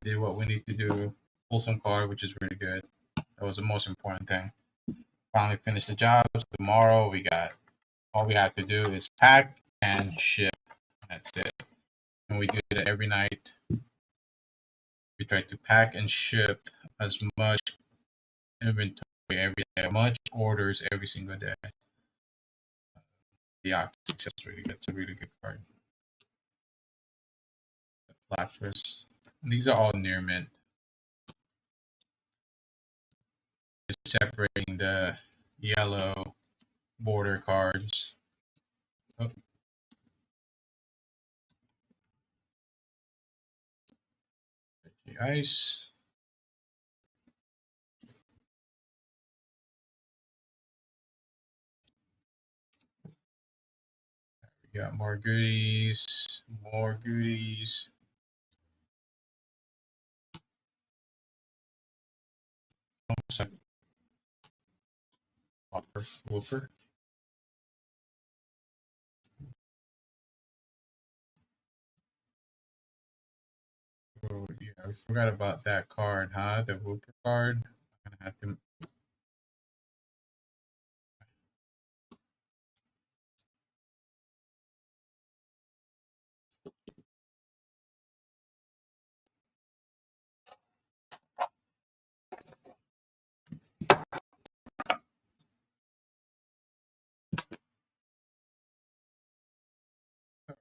Did what we need to do. Pull some card, which is really good. That was the most important thing. Finally finished the job. So tomorrow we got all we have to do is pack and ship. That's it. And we do it every night. We try to pack and ship as much inventory every day, much orders every single day. The Oxys is really good. It's a really good card. Lapras. These are all near mint. Just separating the yellow border cards. Oh. Ice. We got more goodies, more goodies. Almost like Whopper, Whooper. Oh, yeah, we forgot about that card, huh? The Whooper card. I'm gonna have to.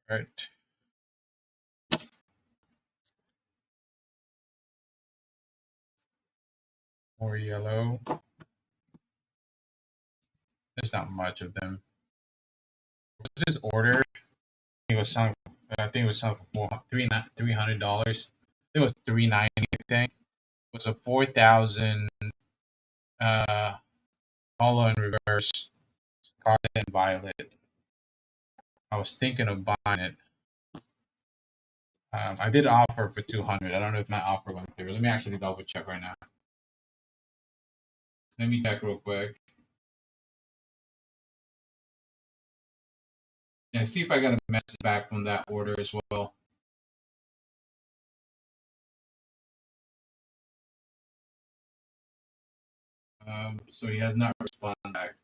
All right, more yellow. There's not much of them. What's this order? It was selling. I think it was selling for $300. It was $390. I think it was a 4,000 uh hollow in reverse scarlet and violet. I was thinking of buying it. I did offer for 200. I don't know if my offer went through. Let me actually double check right now. Let me check real quick. Yeah, see if I got a message back from that order as well. So he has not responded back.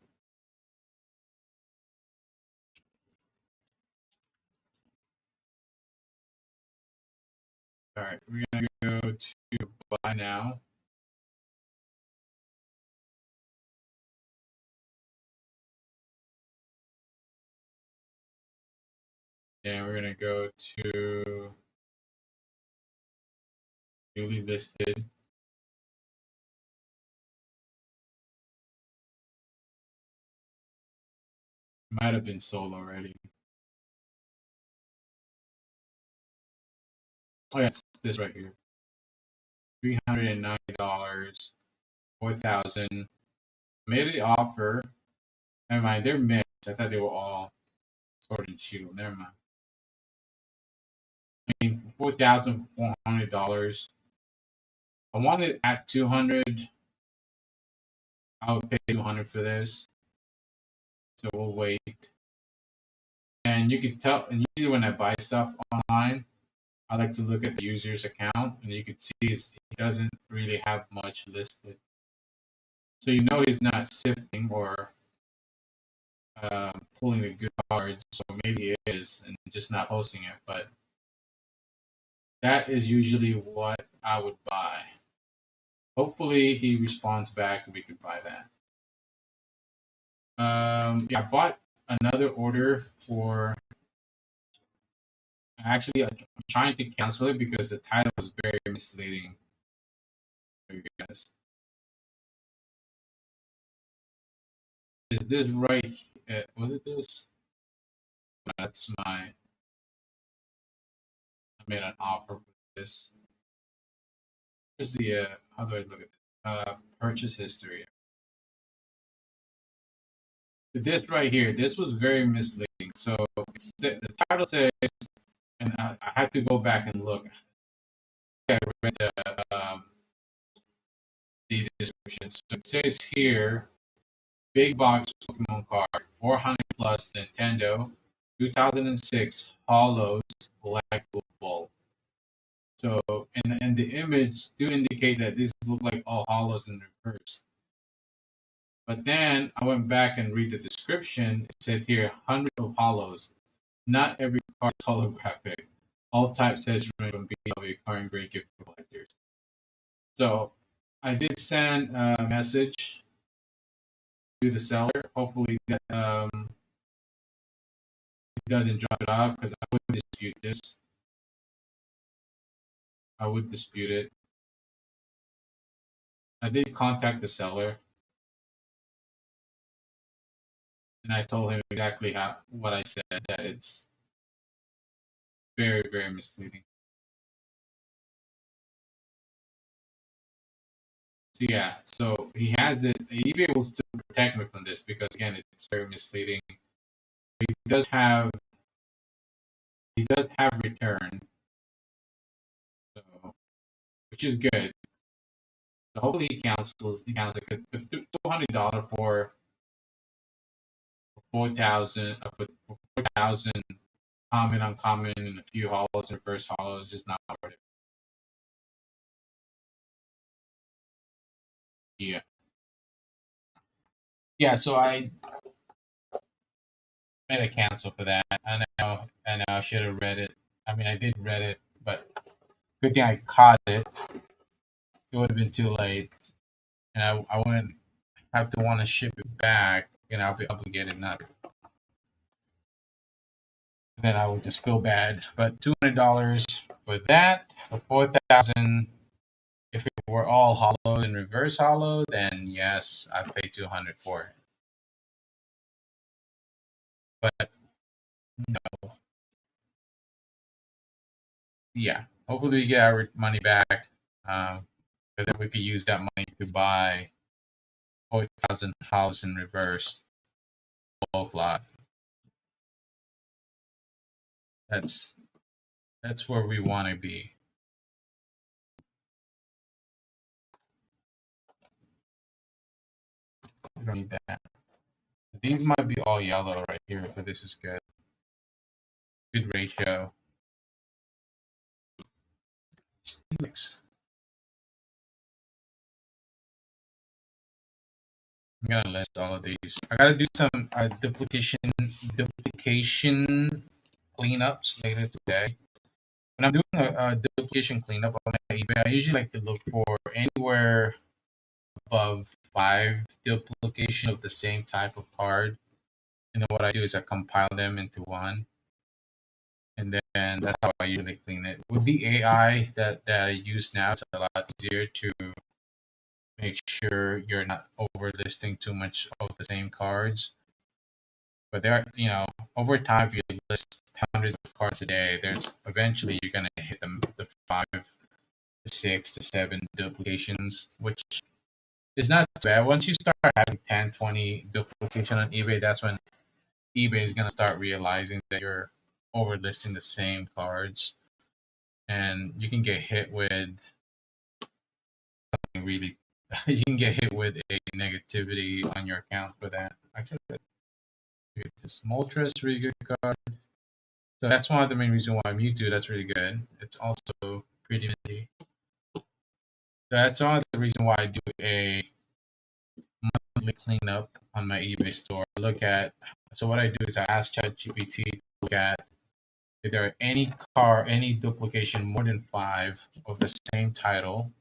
All right, we're gonna go to buy now. And we're gonna go to newly listed. Might have been sold already. Oh yeah, it's this right here. $390, 4,000. Made the offer. Never mind, they're mixed. I thought they were all sword and shield. Never mind. I mean, $4,400. I wanted at 200. I would pay 200 for this. So we'll wait. And you can tell, and usually when I buy stuff online, I like to look at the user's account, and you can see he doesn't really have much listed. So you know he's not sifting or pulling the good cards. So maybe it is, and just not posting it. But that is usually what I would buy. Hopefully he responds back and we could buy that. Yeah, I bought another order for. Actually, I'm trying to cancel it because the title was very misleading. For you guys. Is this right? Was it this? That's my. I made an offer for this. Here's the. How do I look at it? Purchase history. This right here. This was very misleading. So the title says, and I had to go back and look. I read the description. So it says here, big box Pokemon card, 400 plus Nintendo, 2006 Hollows collectible bulk. So, and the image do indicate that these look like all hollows in reverse. But then I went back and read the description. It said here, hundreds of hollows. Not every card is holographic. All types says from BW current great gift collectors. So I did send a message to the seller. Hopefully that he doesn't drop it off because I would dispute this. I would dispute it. I did contact the seller and I told him exactly what I said, that it's very, very misleading. So yeah, so he has the eBay will still protect me from this because again it's very misleading. He does have he does have return, so which is good. So hopefully he cancels. He cancels it. $200 for 4,000 for 4,000 common, uncommon, and a few hollows and reverse hollows is just not worth it. Yeah, yeah. So I made a cancel for that. I know I should have read it. I mean, I did read it, but good thing I caught it. It would have been too late, and I wouldn't have to want to ship it back, and I'll be obligated not. Then I would just feel bad. But $200 for that, for 4,000. If it were all hollow and reverse hollow, then yes, I'd pay 200 for it. But no, yeah. Hopefully, we get our money back. Because then we could use that money to buy 4,000 house in reverse bulk lot. That's that's where we want to be. We don't need that. These might be all yellow right here, but this is good. Good ratio. Steelix. I'm gonna list all of these. I gotta do some duplication cleanups later today. When I'm doing a duplication cleanup on my eBay, I usually like to look for anywhere above 5 duplication of the same type of card. And then what I do is I compile them into one, and then that's how I usually clean it. With the AI that I use now, it's a lot easier to make sure you're not overlisting too much of the same cards. But there, over time, if you list hundreds of cards a day, there's eventually you're gonna hit the 5 to 6 to 7 duplications, which is not bad. Once you start having 10, 20 duplication on eBay, that's when eBay is gonna start realizing that you're overlisting the same cards, and you can get hit with something really. You can get hit with a negativity on your account for that. Actually, this Moltres really good card. So that's one of the main reasons why Mewtwo, that's really good. It's also pretty minty. That's one of the reason why I do a monthly cleanup on my eBay store. So what I do is I ask ChatGPT to look at if there are any duplication more than 5 of the same title.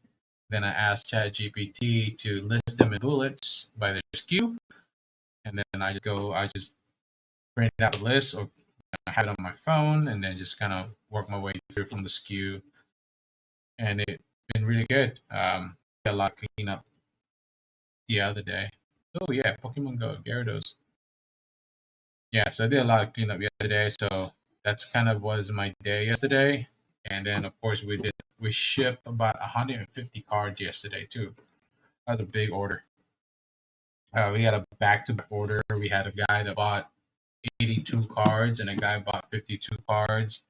Then I ask ChatGPT to list them in bullets by their SKU, and then I just print out the list or have it on my phone, and then just kind of work my way through from the SKU, and it's been really good. Did a lot of cleanup the other day. Oh yeah, Pokemon Go, Gyarados. Yeah, so I did a lot of cleanup yesterday. So that's kind of was my day yesterday, and then of course we shipped about 150 cards yesterday too. That was a big order. We had a back-to-back order. We had a guy that bought 82 cards, and a guy bought 52 cards.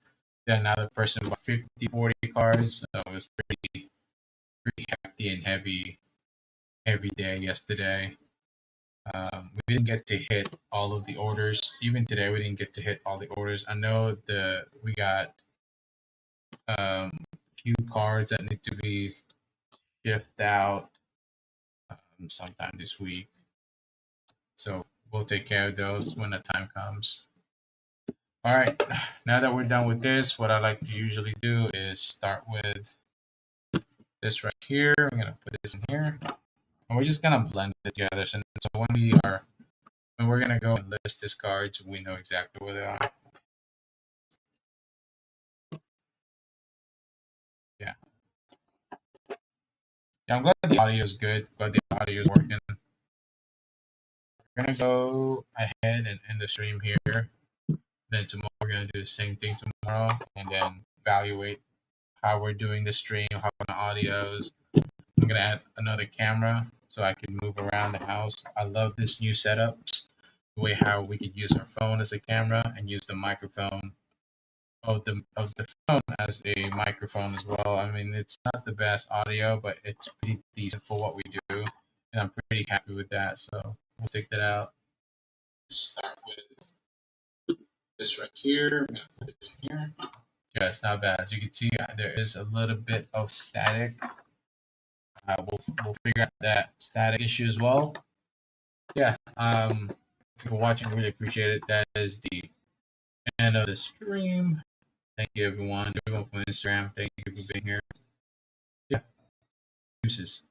Then another person bought 50, 40 cards. So it was pretty hefty and heavy day yesterday. We didn't get to hit all of the orders. Even today, we didn't get to hit all the orders. I know we got few cards that need to be shipped out sometime this week. So we'll take care of those when the time comes. All right, now that we're done with this, what I like to usually do is start with this right here. I'm gonna put this in here, and we're just gonna blend it together. So when we're gonna go and list these cards, we know exactly where they are. Yeah, yeah. I'm glad the audio is good. Glad the audio is working. We're gonna go ahead and end the stream here. Then tomorrow we're gonna do the same thing tomorrow, and then evaluate how we're doing the stream, how the audios. I'm gonna add another camera so I can move around the house. I love this new setups. The way how we could use our phone as a camera and use the microphone of the phone as a microphone as well. I mean, it's not the best audio, but it's pretty decent for what we do, and I'm pretty happy with that. So we'll stick that out. Start with this right here. I'm gonna put this here. Yeah, it's not bad. As you can see, there is a little bit of static. We'll figure out that static issue as well. Yeah. Thanks for watching. Really appreciate it. That is the end of the stream. Thank you, everyone. Everyone from Instagram. Thank you for being here. Yeah. Deuces.